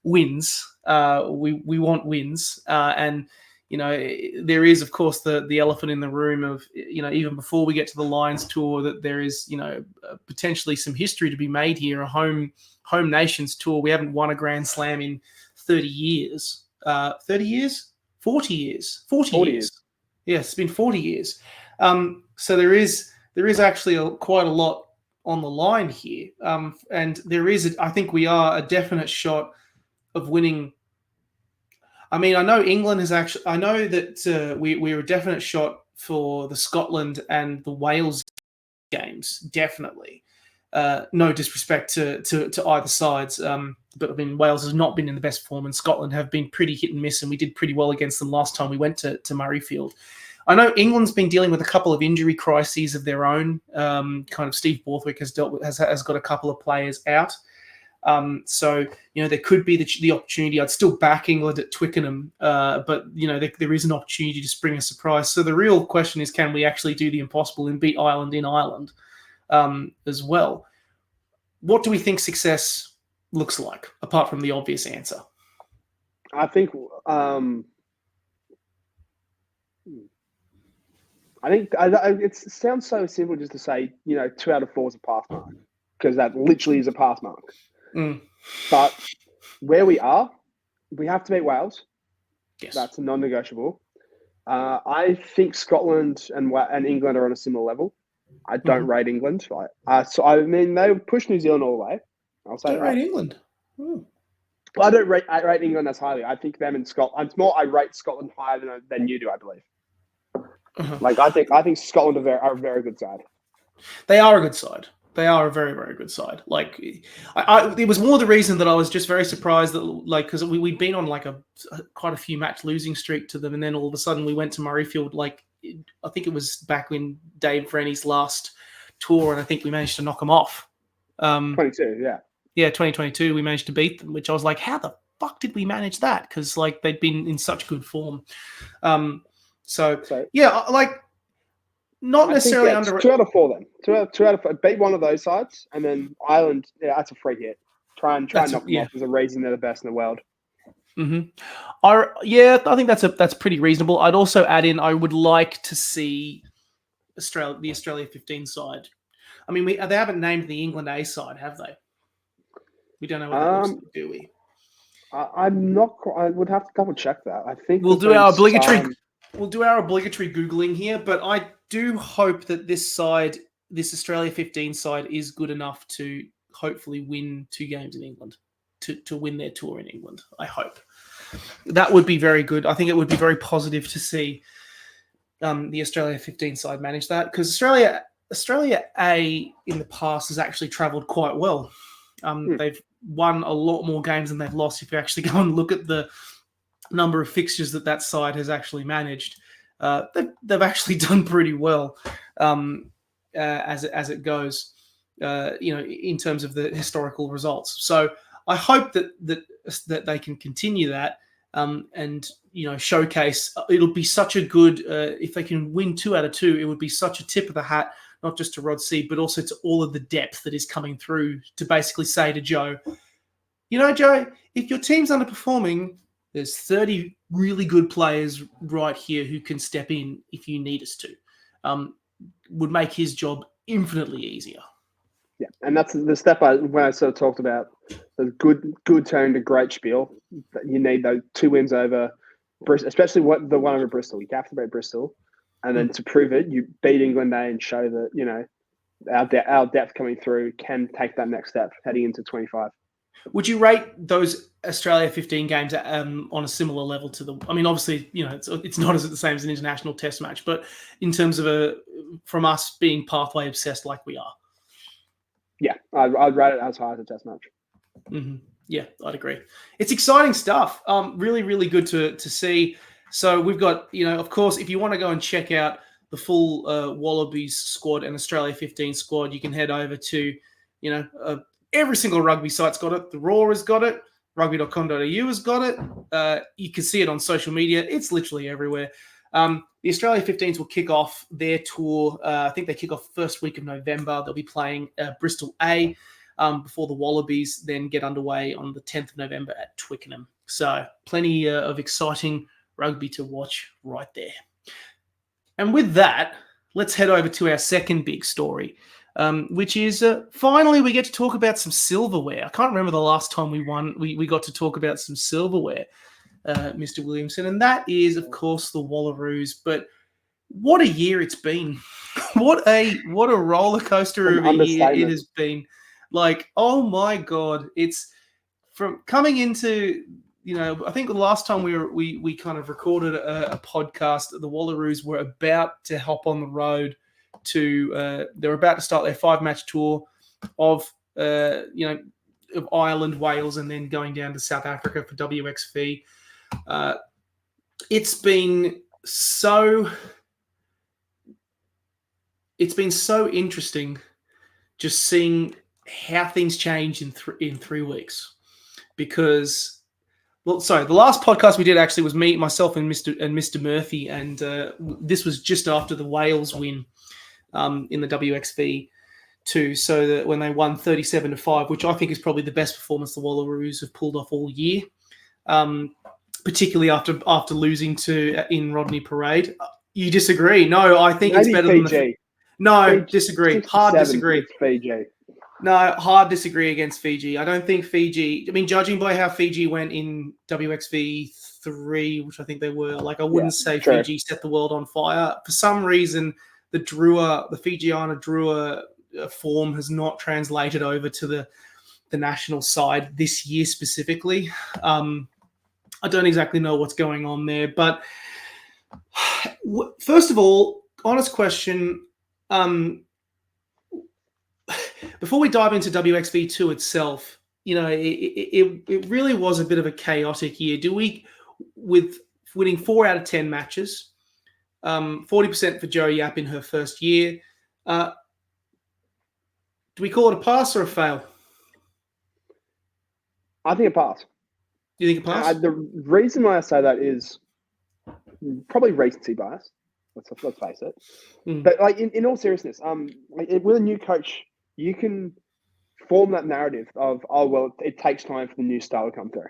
wins. We want wins, and, you know, there is, of course, the elephant in the room of, you know, even before we get to the Lions tour, that there is, you know, potentially some history to be made here, a home nations tour. We haven't won a Grand Slam in 30 years. 30 years? 40 years. 40 years. Yes, it's been 40 years. So there is actually quite a lot on the line here. And there is, I think we are a definite shot of winning. I mean, I know England has actually, I know that we're a definite shot for the Scotland and the Wales games, definitely. No disrespect to either sides, but I mean, Wales has not been in the best form, and Scotland have been pretty hit and miss, and we did pretty well against them last time we went to Murrayfield. I know England's been dealing with a couple of injury crises of their own. Kind of Steve Borthwick has got a couple of players out. So, you know, there could be the opportunity. I'd still back England at Twickenham, but, you know, there is an opportunity to spring a surprise. So the real question is, can we actually do the impossible and beat Ireland in Ireland as well? What do we think success looks like, apart from the obvious answer? I think I think it sounds so simple just to say, 2 out of 4 is a pass mark, because that literally is a pass mark. Mm. But where we are, we have to beat Wales. Yes. That's a non-negotiable. I think Scotland and England are on a similar level. I don't rate England. So I mean, they push New Zealand all the way. I'll say don't rate England. Well, I don't rate England as highly. I think them and Scotland. It's more I rate Scotland higher than you do, I believe. Like I think Scotland are a very good side. They are a good side. They are a very, very good side. Like, it was more the reason that I was just very surprised that, like, because we'd been on like quite a few match losing streak to them, and then all of a sudden we went to Murrayfield. Like, I think it was back when Dave Rennie's last tour, and I think we managed to knock them off. 22, yeah. Yeah, 2022, we managed to beat them, which I was like, how the fuck did we manage that? Because, like, they'd been in such good form. So yeah, like, not necessarily under 2 out of 4 then. 2 out of 4. Beat one of those sides, and then Ireland. Yeah, that's a free hit. Try and knock them off. There's a reason they're the best in the world. Mm-hmm. I think that's pretty reasonable. I'd also add in, I would like to see the Australia 15 side. I mean, they haven't named the England A side, have they? We don't know what that looks like, do we? I'm not. I would have to double check that. I think we'll do our obligatory. We'll do our obligatory Googling here, but I do hope that this Australia 15 side, is good enough to hopefully win 2 games in England, to win their tour in England. I hope. That would be very good. I think it would be very positive to see the Australia 15 side manage that, because Australia A in the past has actually travelled quite well. They've won a lot more games than they've lost. If you actually go and look at the number of fixtures that side has actually managed, they've actually done pretty well as it goes, in terms of the historical results. So I hope that they can continue that and showcase. It'll be such a good if they can win 2 out of 2. It would be such a tip of the hat, not just to Rod C, but also to all of the depth that is coming through, to basically say to Joe, Joe, if your team's underperforming, there's 30 really good players right here who can step in if you need us to. Would make his job infinitely easier. Yeah, and that's the step when I sort of talked about the good turn to great spiel. You need those 2 wins over Bristol, especially the one over Bristol. You have to beat Bristol, and then to prove it, you beat England A and show that our depth coming through can take that next step heading into 25. Would you rate those Australia 15 games on a similar level to the? I mean, obviously, it's not the same as an international test match, but in terms of from us being pathway obsessed like we are. Yeah, I'd rate it as high as a test match. Mm-hmm. Yeah, I'd agree. It's exciting stuff. Really, really good to see. So we've got, of course, if you want to go and check out the full Wallabies squad and Australia 15 squad, you can head over to, every single rugby site's got it. The Raw has got it. Rugby.com.au has got it. You can see it on social media. It's literally everywhere. The Australia 15s will kick off their tour. I think they kick off first week of November. They'll be playing Bristol A before the Wallabies then get underway on the 10th of November at Twickenham. So plenty of exciting rugby to watch right there. And with that, let's head over to our second big story, which is finally we get to talk about some silverware. I can't remember the last time we got to talk about some silverware, Mr. Williamson, and that is, of course, the Wallaroos. But what a year it's been! what a roller coaster of a year it has been. Like, oh my God, it's from coming into. I think the last time we kind of recorded a podcast, the Wallaroos were about to hop on the road to. They're about to start their 5-match tour of of Ireland, Wales, and then going down to South Africa for WXV. It's been so interesting just seeing how things change in 3 weeks, because. Well, sorry, the last podcast we did actually was myself, and Mr. Murphy, and this was just after the Wales win in the WXV too. So that when they won 37-5, which I think is probably the best performance the Wallaroos have pulled off all year, particularly after losing in Rodney Parade. You disagree? No, I think it's Maybe better than the. Fiji. No, Fiji disagree. Hard 67 disagree. against Fiji. No, hard disagree against Fiji. I don't think Fiji. I mean, judging by how Fiji went in WXV 3, which I think they were, like, I wouldn't say true. Fiji set the world on fire. For some reason, the Fijiana Drua form has not translated over to the national side this year specifically. I don't exactly know what's going on there, but first of all, honest question. Before we dive into WXV2 itself, it really was a bit of a chaotic year. With winning 4 out of 10 matches, 40% for Joe Yap in her first year. Do we call it a pass or a fail? I think a pass. Do you think a pass? The reason why I say that is probably recency bias. Let's face it. But like in all seriousness, with a new coach, you can form that narrative of, oh well, it takes time for the new style to come through.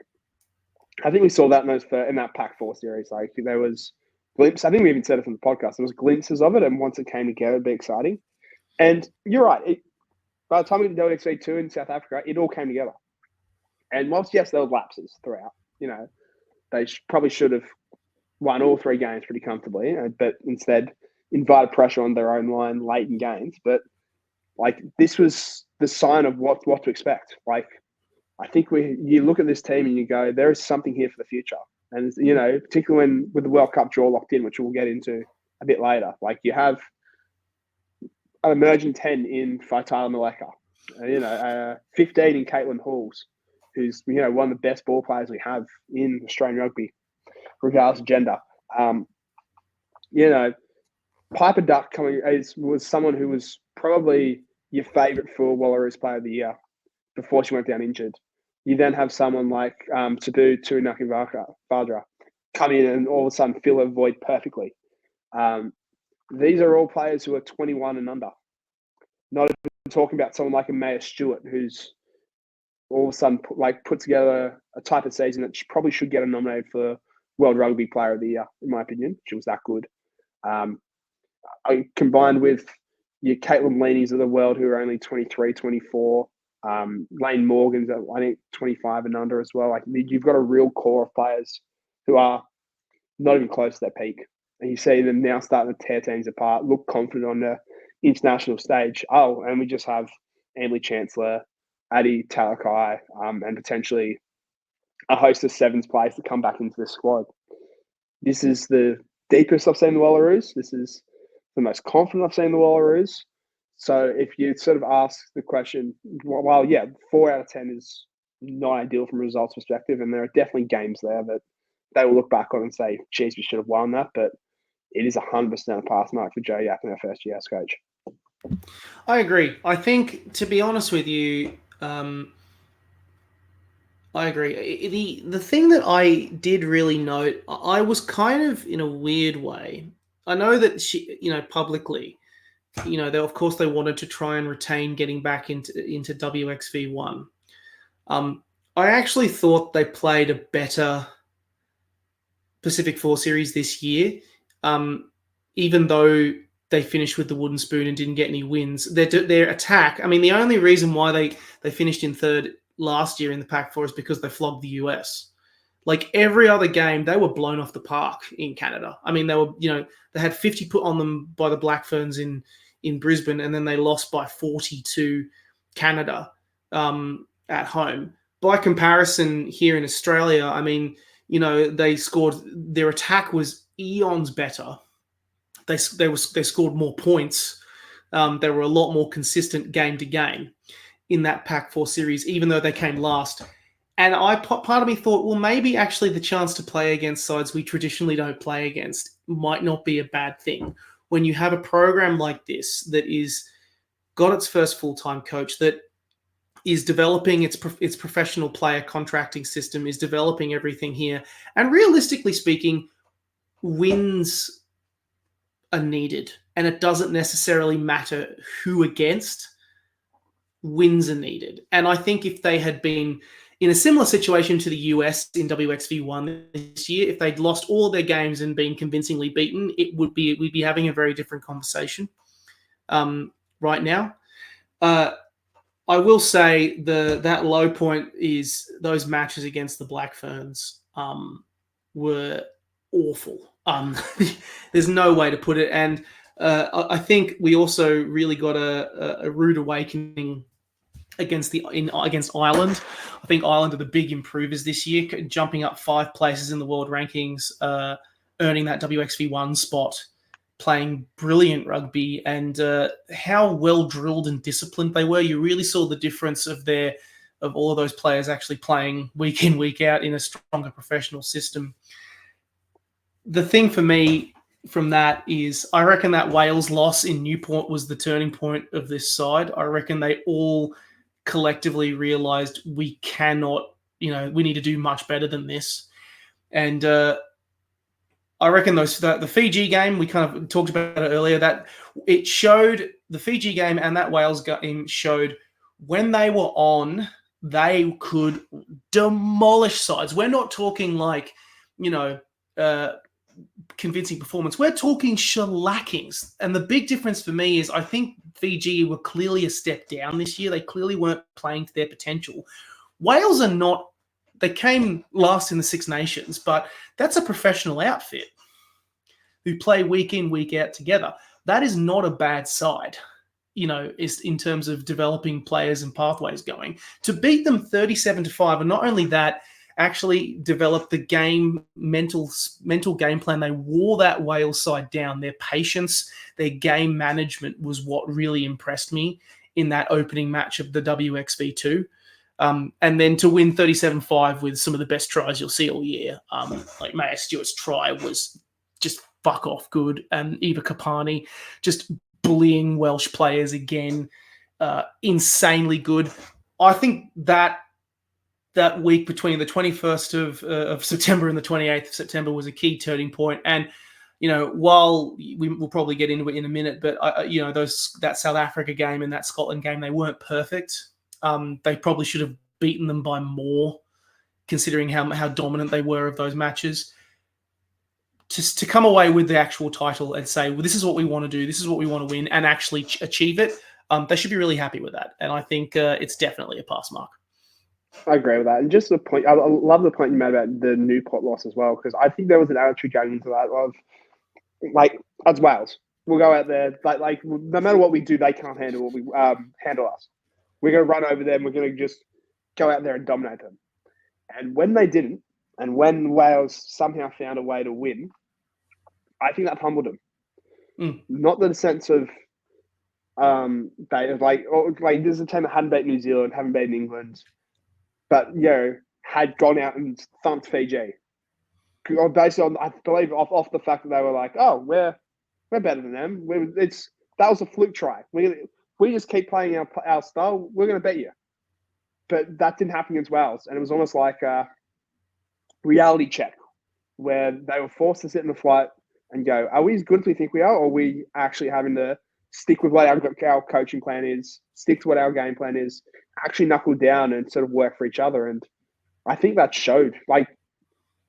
I think we saw that in that Pac-4 series. Like there was glimpses. I think we even said it on the podcast. There was glimpses of it, and once it came together, it'd be exciting. And you're right. By the time we did WXV2 in South Africa, it all came together. And whilst yes, there were lapses throughout. They probably should have won all 3 games pretty comfortably, but instead invited pressure on their own line late in games. But like this was the sign of what to expect. Like I think you look at this team and you go, there is something here for the future. And particularly with the World Cup draw locked in, which we'll get into a bit later. Like you have an emerging 10 in Faitala Maleka, 15 in Caitlin Halls, who's one of the best ball players we have in Australian rugby, regardless of gender. Piper Duck was someone who was probably your favourite for Wallaroos Player of the Year before she went down injured. You then have someone like Tabu Vadra come in and all of a sudden fill a void perfectly. These are all players who are 21 and under. Not even talking about someone like a Maya Stewart, who's all of a sudden put together a type of season that probably should get nominated for World Rugby Player of the Year, in my opinion. She was that good. Combined with your Caitlin Leaney's of the world, who are only 23, 24. Lane Morgan's, I think, 25 and under as well. Like you've got a real core of players who are not even close to their peak. And you see them now starting to tear teams apart, look confident on the international stage. Oh, and we just have Emily Chancellor, Addie Talakai, and potentially a host of sevens players to come back into the squad. This is the deepest I've seen the Wallaroos. This is the most confident I've seen the Wallaroos. So if you sort of ask the question, well, yeah, 4 out of 10 is not ideal from a results perspective, and there are definitely games there that they will look back on and say, geez, we should have won that, but it is 100% a pass mark for Joe Yap in our first year as coach. I agree. I think, to be honest with you, I agree. The thing that I did really note, I was kind of in a weird way. I know that she, publicly, of course they wanted to try and retain getting back into WXV1. I actually thought they played a better Pacific 4 series this year, even though they finished with the wooden spoon and didn't get any wins. Their attack, I mean, the only reason why they finished in third last year in the Pac-4 is because they flogged the US. Like every other game, they were blown off the park in Canada. I mean, they had 50 put on them by the Black Ferns in Brisbane, and then they lost by 40 to Canada at home. By comparison, here in Australia, I mean, they scored. Their attack was eons better. They scored more points. They were a lot more consistent game to game in that Pac-4 series, even though they came last. And part of me thought, well, maybe actually the chance to play against sides we traditionally don't play against might not be a bad thing. When you have a program like this that is got its first full-time coach, that is developing its professional player contracting system, is developing everything here, and realistically speaking, wins are needed, and it doesn't necessarily matter who against. Wins are needed. And I think if they had been in a similar situation to the US in WXV1 this year, if they'd lost all their games and been convincingly beaten, we'd be having a very different conversation right now. I will say that low point is those matches against the Black Ferns were awful. There's no way to put it. And I think we also really got a rude awakening against Ireland. I think Ireland are the big improvers this year, jumping up 5 places in the world rankings, earning that WXV1 spot, playing brilliant rugby, and how well drilled and disciplined they were. You really saw the difference of all of those players actually playing week in, week out in a stronger professional system. The thing for me from that is I reckon that Wales loss in Newport was the turning point of this side. I reckon they all collectively realised we cannot, we need to do much better than this. And I reckon the Fiji game, we kind of talked about it earlier, that it showed, the Fiji game and that Wales game showed when they were on, they could demolish sides. We're not talking like, convincing performance. We're talking shellackings. And the big difference for me is I think Fiji were clearly a step down this year. They clearly weren't playing to their potential. Wales are not. They came last in the Six Nations, but that's a professional outfit who play week in, week out together. That is not a bad side, is in terms of developing players and pathways going. To beat them 37-5, and not only that, actually develop the mental game plan. They wore that Wales side down. Their patience, their game management was what really impressed me in that opening match of the WXV2. And then to win 37-5 with some of the best tries you'll see all year. Like Maya Stewart's try was just fuck off good. And Eva Kapani just bullying Welsh players again. Insanely good. I think that week between the 21st of September and the 28th of September was a key turning point. And, while we'll probably get into it in a minute, but, that South Africa game and that Scotland game, they weren't perfect. They probably should have beaten them by more, considering how dominant they were of those matches. To come away with the actual title and say, well, this is what we want to do, this is what we want to win, and actually achieve it, they should be really happy with that. And I think it's definitely a pass mark. I agree with that. And just the point, I love the point you made about the Newport loss as well, because I think there was an attitude going into that of, like, as Wales, we'll go out there, like no matter what we do, they can't handle what we handle us. We're going to run over them. We're going to just go out there and dominate them. And when they didn't, and when Wales somehow found a way to win, I think that humbled them. Not in the sense of they like this is a team that hadn't beaten New Zealand, haven't beaten England, but had gone out and thumped Fiji. Based on, I believe, off the fact that they were like, oh, we're better than them. That was a fluke try. We just keep playing our style, we're going to beat you. But that didn't happen against Wales. And it was almost like a reality check where they were forced to sit in the flight and go, are we as good as we think we are? Or are we actually having to stick with what our coaching plan is, stick to what our game plan is, actually knuckle down and sort of work for each other? And I think that showed. Like,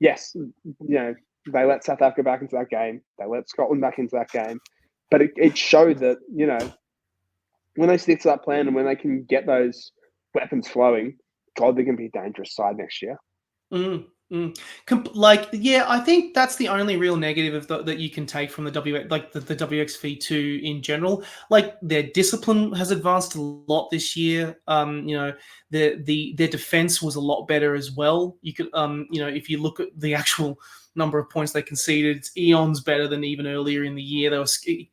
yes, they let South Africa back into that game. They let Scotland back into that game. But it showed that, when they stick to that plan and when they can get those weapons flowing, God, they're going to be a dangerous side next year. I think that's the only real negative that you can take from the the WXV2 in general. Like, their discipline has advanced a lot this year. Their defense was a lot better as well. You could, if you look at the actual number of points they conceded, it's eons better than even earlier in the year. They were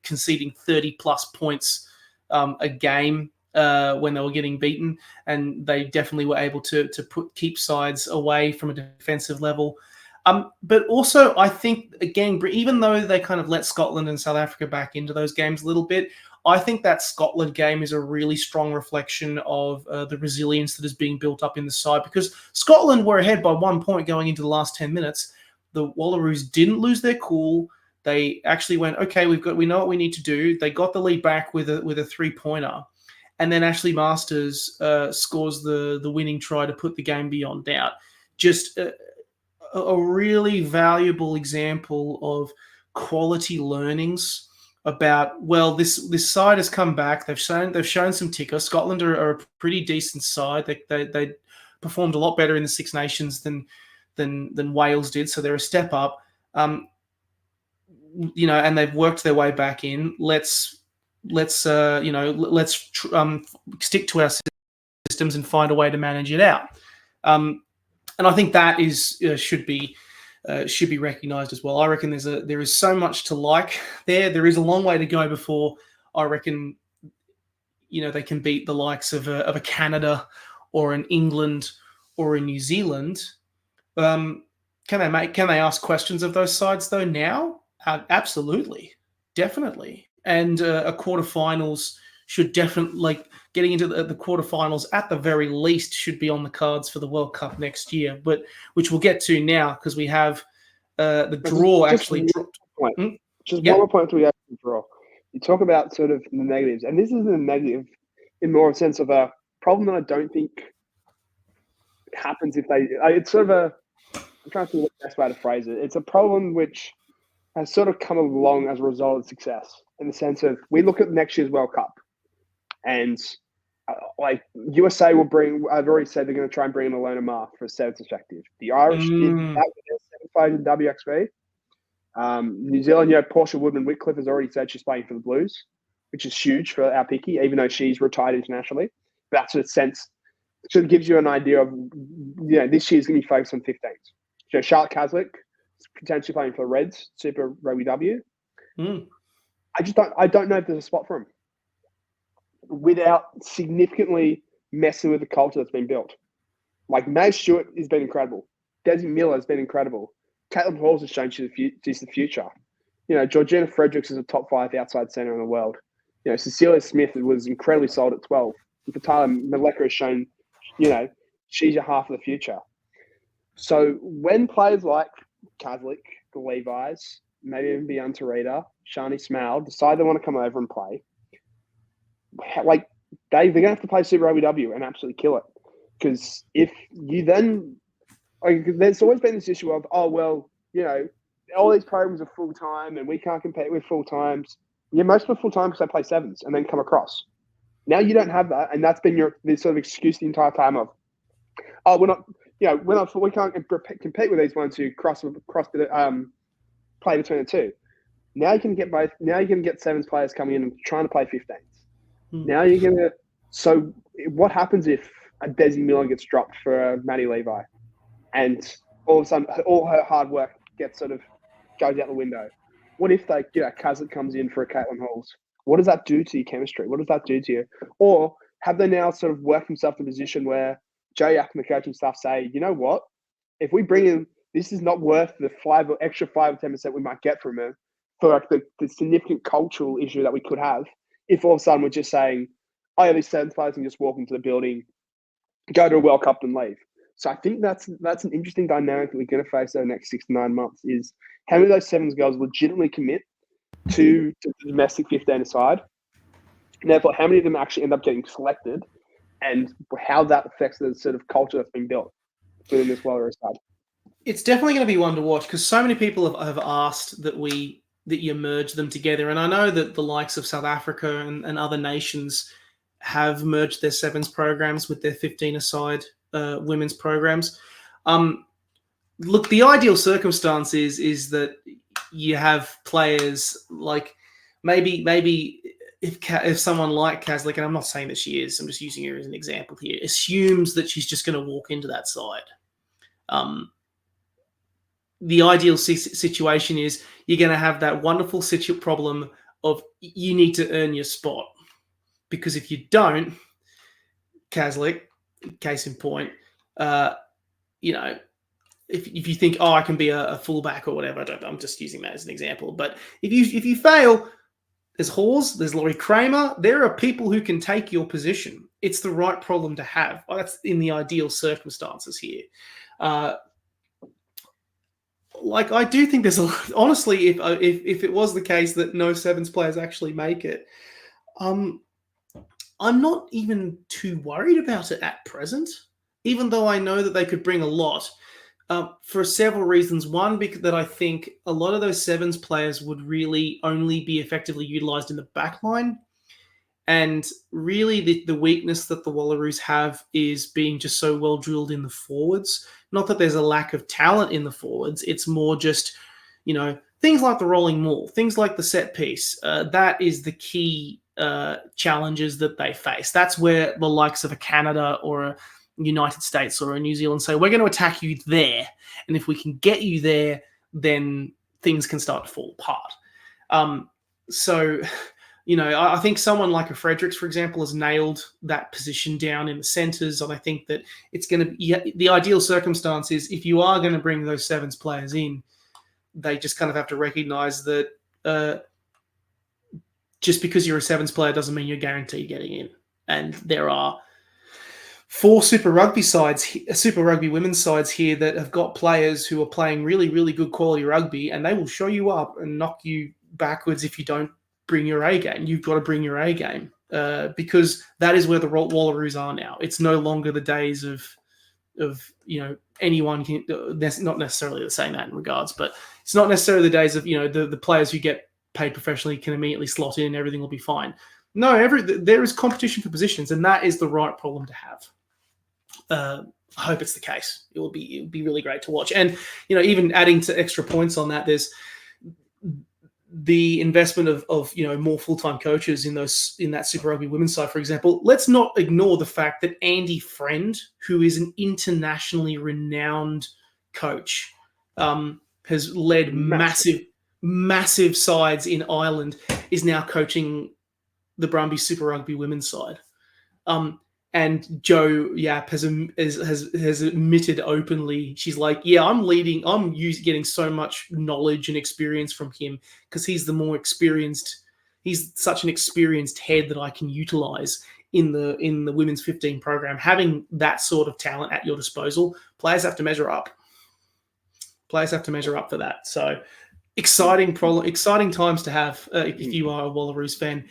conceding 30+ points a game when they were getting beaten, and they definitely were able to keep sides away from a defensive level. But also, I think, again, even though they kind of let Scotland and South Africa back into those games a little bit, I think that Scotland game is a really strong reflection of the resilience that is being built up in the side, because Scotland were ahead by 1 point going into the last 10 minutes. The Wallaroos didn't lose their cool. They actually went, okay, we know what we need to do. They got the lead back with a 3-pointer. and then Ashley Masters scores the winning try to put the game beyond doubt. Just a really valuable example of quality learnings about, well, this side has come back. They've shown some ticker. Scotland are a pretty decent side. They performed a lot better in the Six Nations than Wales did, so they're a step up. And they've worked their way back in. Let's stick to our systems and find a way to manage it out. And I think that should be recognised as well. I reckon there is so much to like there. There is a long way to go before I reckon they can beat the likes of a Canada or an England or a New Zealand. Can they ask questions of those sides though now? Absolutely, definitely. And a quarterfinals should definitely, getting into the quarterfinals at the very least, should be on the cards for the World Cup next year. But which we'll get to now because we have the draw actually dropped. Just one more point to the draw. You talk about sort of the negatives, and this is a negative in more of a sense of a problem that I don't think happens if they. It's sort of a. I'm trying to think of the best way to phrase it. It's a problem which has sort of come along as a result of success, in the sense of we look at next year's World Cup, and USA will bring. I've already said they're going to try and bring in Alona Mar for a sevens perspective. The Irish did that with their seventh players in WXV. New Zealand, Portia Woodman-Whitcliffe has already said she's playing for the Blues, which is huge for our picky, even though she's retired internationally. But that's a sense. So it gives you an idea of, this year's going to be focused on 15s. So Charlotte Caslick is potentially playing for the Reds, Super Rugby W. I don't know if there's a spot for him without significantly messing with the culture that's been built. Like Mae Stewart has been incredible. Desi Miller has been incredible. Caitlin Halls has shown she's the future. Georgina Fredericks is a top 5 outside centre in the world. Cecilia Smith was incredibly solid at 12. And Tyler Maleka has shown, she's a half of the future. So when players like Caslick, the Levis, maybe even Bianca Rita, Shani Smale decide they want to come over and play, they're going to have to play Super OBW and absolutely kill it. Because if you then, there's always been this issue of, all these programs are full time and we can't compete with full times. Most of them are full time because they play sevens and then come across. Now you don't have that, and that's been this sort of excuse the entire time of, we can't compete with these ones who play between the two. Now you can get both. Now you're going to get sevens players coming in and trying to play 15s. Now you're going to. So what happens if a Desi Miller gets dropped for a Maddie Levi, and all of a sudden all her hard work goes out the window? What if Kazit comes in for a Caitlin Halls? What does that do to your chemistry? What does that do to you? Or have they now sort of worked themselves in a position where Joe Yak and the coaching staff say, you know what? If we bring in, this is not worth the extra 5 or 10% we might get from it for the significant cultural issue that we could have. If all of a sudden we're just saying, these sevens players can just walk into the building, go to a World Cup and leave. So I think that's an interesting dynamic that we're going to face over the next 6 to 9 months is how many of those sevens girls legitimately commit to the domestic 15 aside. And therefore, how many of them actually end up getting selected and how that affects the sort of culture that's been built within this Wallaroos side. It's definitely going to be one to watch because so many people have asked that you merge them together. And I know that the likes of South Africa and other nations have merged their sevens programs with their 15-a-side women's programs. Look, the ideal circumstance is that you have players like maybe if someone like Caslick, and I'm not saying that she is, I'm just using her as an example here, assumes that she's just going to walk into that side. The ideal situation is you're going to have that wonderful problem of you need to earn your spot. Because if you don't, Caslick, case in point, if you think, I can be a fullback or whatever, I'm just using that as an example. But if you fail, there's Hawes, there's Laurie Kramer. There are people who can take your position. It's the right problem to have. That's in the ideal circumstances here. I do think there's honestly, if it was the case that no sevens players actually make it, I'm not even too worried about it at present, even though I know that they could bring a lot. For several reasons. One, because that I think a lot of those sevens players would really only be effectively utilised in the back line. And really, the weakness that the Wallaroos have is being just so well drilled in the forwards. Not that there's a lack of talent in the forwards. It's more just, things like the rolling maul, things like the set piece. That is the key challenges that they face. That's where the likes of a Canada or a United States or a New Zealand say, we're going to attack you there. And if we can get you there, then things can start to fall apart. So I think someone like a Fredericks, for example, has nailed that position down in the centres. And I think that it's going to be the ideal circumstance is if you are going to bring those sevens players in, they just kind of have to recognise that just because you're a sevens player doesn't mean you're guaranteed getting in. And there are 4 Super Rugby women's sides here that have got players who are playing really, really good quality rugby, and they will show you up and knock you backwards if you don't bring your A game. You've got to bring your A game because that is where the Wallaroos are now. It's no longer the days of anyone can. That's not necessarily saying that in regards, but it's not necessarily the days of the players who get paid professionally can immediately slot in and everything will be fine. No, there is competition for positions, and that is the right problem to have. I hope it's the case. It would be really great to watch, and even adding to extra points on that, there's the investment of more full-time coaches in that Super Rugby women's side, for example. Let's not ignore the fact that Andy Friend, who is an internationally renowned coach, has led massive sides in Ireland, is now coaching the Brumbies Super Rugby women's side. And Joe Yap has admitted openly, she's like, yeah, I'm getting so much knowledge and experience from him because he's the more experienced. He's such an experienced head that I can utilize in the women's 15 program. Having that sort of talent at your disposal, players have to measure up. Players have to measure up for that. So exciting times to have if you are a Wallaroos fan.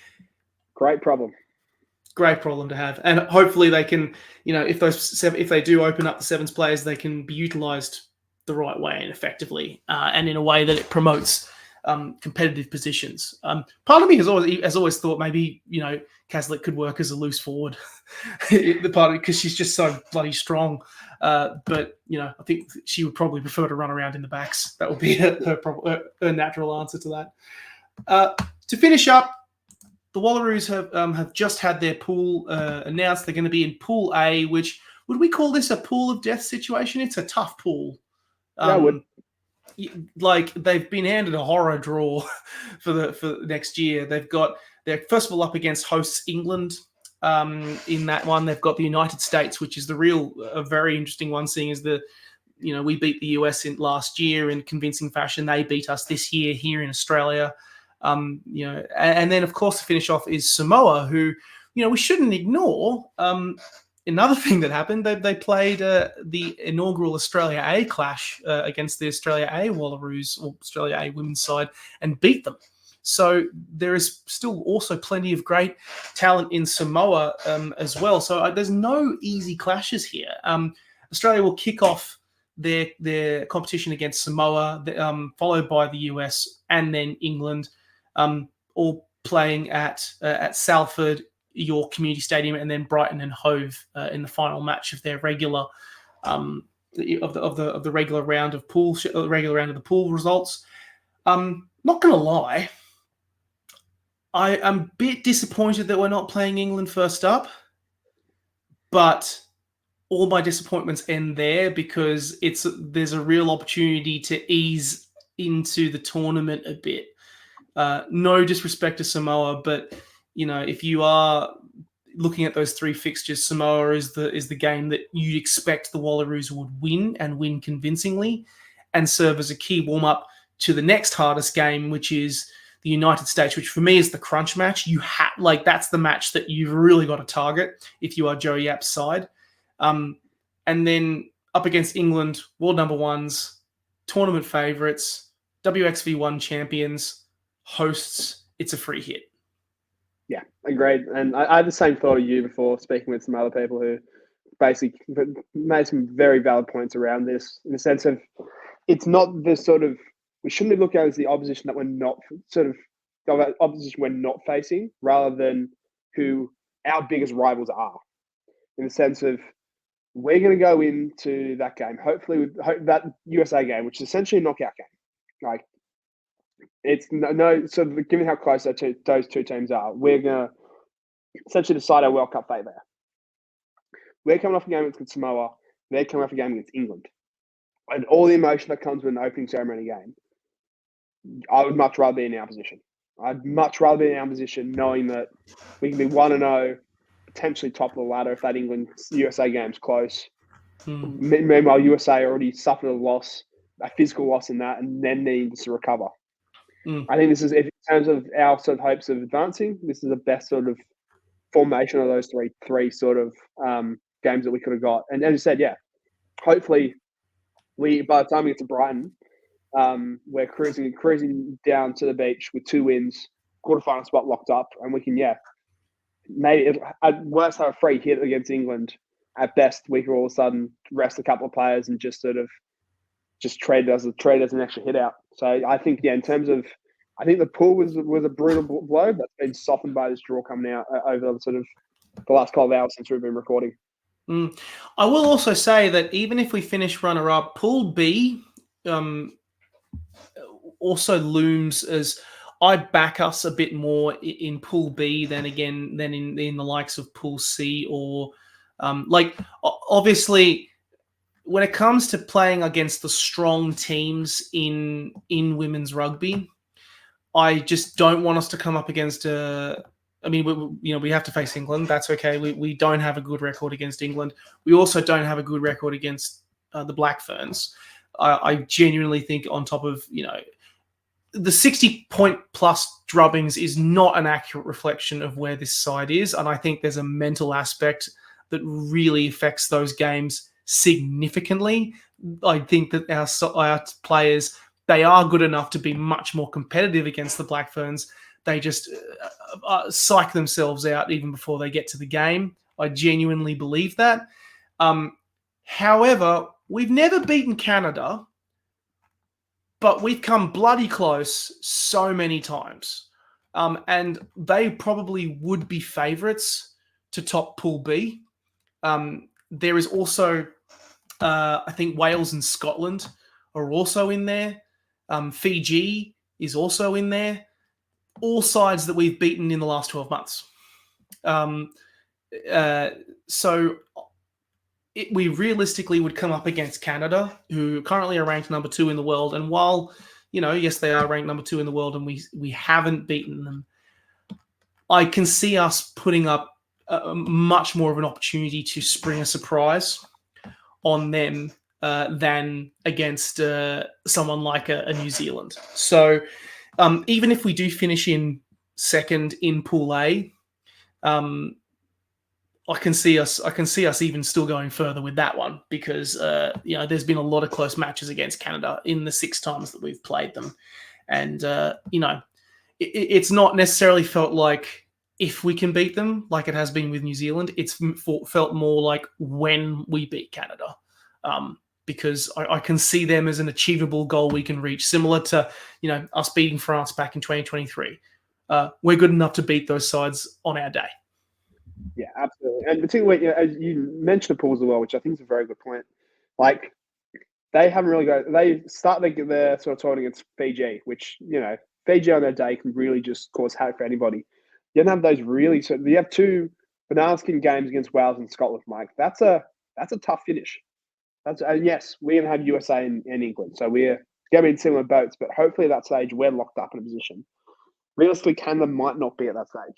Great problem to have, and hopefully they can, if they do open up the sevens players, they can be utilised the right way and effectively, and in a way that it promotes competitive positions. Part of me has always thought maybe Caslick could work as a loose forward, because she's just so bloody strong. But I think she would probably prefer to run around in the backs. That would be her natural answer to that. To finish up, the Wallaroos have just had their pool announced. They're going to be in Pool A, which would we call this a pool of death situation? It's a tough pool. Yeah, I would. Like they've been handed a horror draw for next year. They're first of all up against hosts England. In that one, they've got the United States, which is a very interesting one, seeing as we beat the US in last year in convincing fashion. They beat us this year here in Australia. And then of course to finish off is Samoa, who we shouldn't ignore. Another thing that happened, they played the inaugural Australia A clash against the Australia A Wallaroos or Australia A women's side and beat them. So there is still also plenty of great talent in Samoa as well. So there's no easy clashes here. Australia will kick off their competition against Samoa, followed by the US and then England. All playing at Salford, York Community Stadium, and then Brighton and Hove in the final match of their regular of the regular round of the pool results. Not gonna lie, I am a bit disappointed that we're not playing England first up, but all my disappointments end there because there's a real opportunity to ease into the tournament a bit. No disrespect to Samoa, but if you are looking at those 3 fixtures, Samoa is the game that you'd expect the Wallaroos would win and win convincingly, and serve as a key warm up to the next hardest game, which is the United States, which for me is the crunch match. That's the match that you've really got to target if you are Joe Yap's side, and then up against England, world number ones, tournament favourites, WXV1 champions. Hosts, it's a free hit. Yeah, agreed. And I had the same thought of you before speaking with some other people who basically made some very valid points around this in the sense of it's not the sort of we shouldn't be looking at it as the opposition that we're not sort of the opposition we're not facing rather than who our biggest rivals are in the sense of we're going to go into that game hopefully with that USA game, which is essentially a knockout game. Like it's no sort of given how close those two teams are, we're going to essentially decide our World Cup fate there. We're coming off a game against Samoa. They're coming off a game against England. And all the emotion that comes with an opening ceremony game, I would much rather be in our position. I'd much rather be in our position knowing that we can be 1-0, potentially top of the ladder if that England-USA game's close. Meanwhile, USA already suffered a physical loss in that, and then needs to recover. I think this is, in terms of our sort of hopes of advancing, this is the best sort of formation of those three sort of games that we could have got. And as you said, yeah, hopefully by the time we get to Brighton, we're cruising down to the beach with 2 wins, quarterfinal spot locked up, and we can, maybe at worst have a free hit against England. At best, we can all of a sudden rest a couple of players and just sort of just trade as an extra hit out. So I think, in terms of, I think the pool was a brutal blow, but it's been softened by this draw coming out over sort of the last couple of hours since we've been recording. I will also say that even if we finish runner-up, Pool B also looms as I back us a bit more in Pool B than in the likes of Pool C or obviously when it comes to playing against the strong teams in women's rugby, I just don't want us to come up against we have to face England. That's okay. We don't have a good record against England. We also don't have a good record against the Black Ferns. I genuinely think on top of, the 60-point plus drubbings is not an accurate reflection of where this side is. And I think there's a mental aspect that really affects those games significantly. I think that our players, they are good enough to be much more competitive against the Black Ferns. They just psych themselves out even before they get to the game. I genuinely believe that. However, we've never beaten Canada, but we've come bloody close so many times. And they probably would be favourites to top Pool B. There is also, I think, Wales and Scotland are also in there. Fiji is also in there. All sides that we've beaten in the last 12 months. We realistically would come up against Canada, who currently are ranked number 2 in the world. And while, yes, they are ranked number 2 in the world and we haven't beaten them, I can see us putting up much more of an opportunity to spring a surprise on them than against someone like a New Zealand. So even if we do finish in second in Pool A, I can see us even still going further with that one because there's been a lot of close matches against Canada in the 6 times that we've played them, and it's not necessarily felt like if we can beat them like it has been with New Zealand. It's felt more like when we beat Canada, because I can see them as an achievable goal we can reach, similar to us beating France back in 2023. We're good enough to beat those sides on our day. Yeah, absolutely. And particularly, as you mentioned the pools as well, which I think is a very good point. Like, they haven't really they start their sort of tournament against Fiji, which, Fiji on their day can really just cause havoc for anybody. You don't have those really, so you have 2 banana skin games against Wales and Scotland, Mike. That's a tough finish. Yes, we're going to have USA and England, so we're going to be in similar boats, but hopefully at that stage we're locked up in a position. Realistically, Canada might not be at that stage.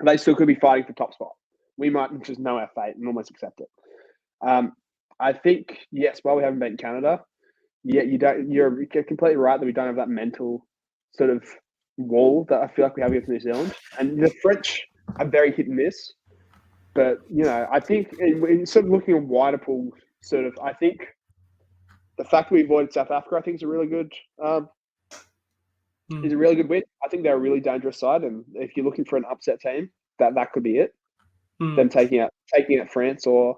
They still could be fighting for top spot. We might just know our fate and almost accept it. I think, yes, while we haven't beaten Canada, you're completely right that we don't have that mental sort of wall that I feel like we have against New Zealand. And the French are very hit and miss. But, I think in sort of looking at wider pools, I think the fact we avoided South Africa, I think, is a really good Mm. is a really good win. I think they're a really dangerous side, and if you're looking for an upset team, that could be it. Them taking out France or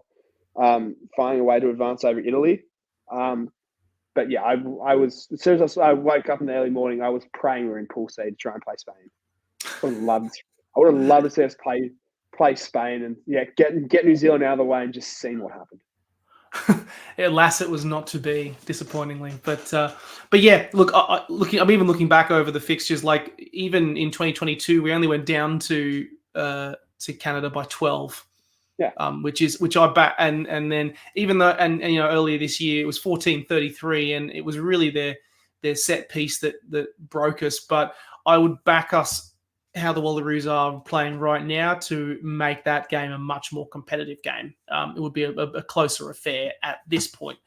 finding a way to advance over Italy. But yeah, I was as soon as I woke up in the early morning, I was praying we were in Pool C to try and play Spain. I would have loved to see us play Spain and get New Zealand out of the way and just seeing what happened. Alas, it was not to be, disappointingly. But yeah, look, I'm even looking back over the fixtures. Like even in 2022, we only went down to Canada by 12. Yeah. Which I back, and then even though and earlier this year it was 14-33, and it was really their set piece that broke us. But I would back us how the Wallaroos are playing right now to make that game a much more competitive game. It would be a closer affair at this point.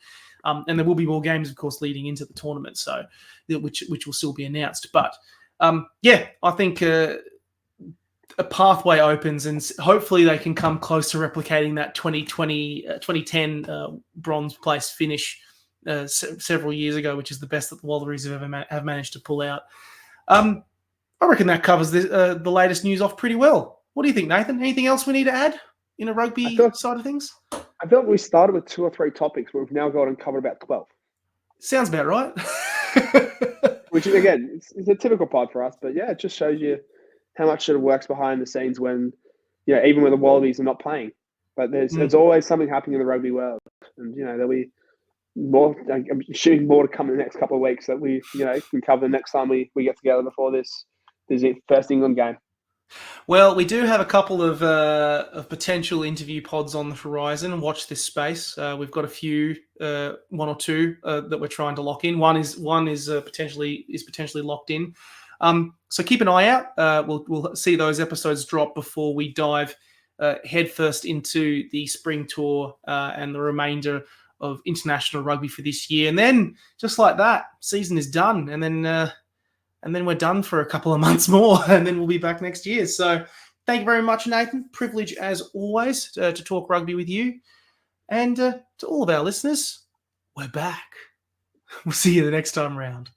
And there will be more games, of course, leading into the tournament, so which will still be announced. But yeah, I think a pathway opens, and hopefully they can come close to replicating that 2010 bronze place finish several years ago, which is the best that the Wallaroos have managed to pull out. I reckon that covers the latest news off pretty well. What do you think, Nathan? Anything else we need to add in a rugby side of things? I feel like we started with 2 or 3 topics, but we've now got and covered about 12. Sounds about right. Which is, again, it's a typical pod for us, but yeah, it just shows you how much it works behind the scenes when, even when the Wallabies are not playing. But there's always something happening in the rugby world, and there'll be more. I'm shooting more to come in the next couple of weeks that we can cover the next time we get together before this first England game. Well, we do have a couple of potential interview pods on the horizon. Watch this space. We've got a few, 1 or 2 that we're trying to lock in. One is potentially locked in. So keep an eye out. We'll see those episodes drop before we dive headfirst into the spring tour and the remainder of international rugby for this year. And then just like that, season is done, and then we're done for a couple of months more, and then we'll be back next year. So thank you very much, Nathan. Privilege, as always, to talk rugby with you. And to all of our listeners, we're back. We'll see you the next time round.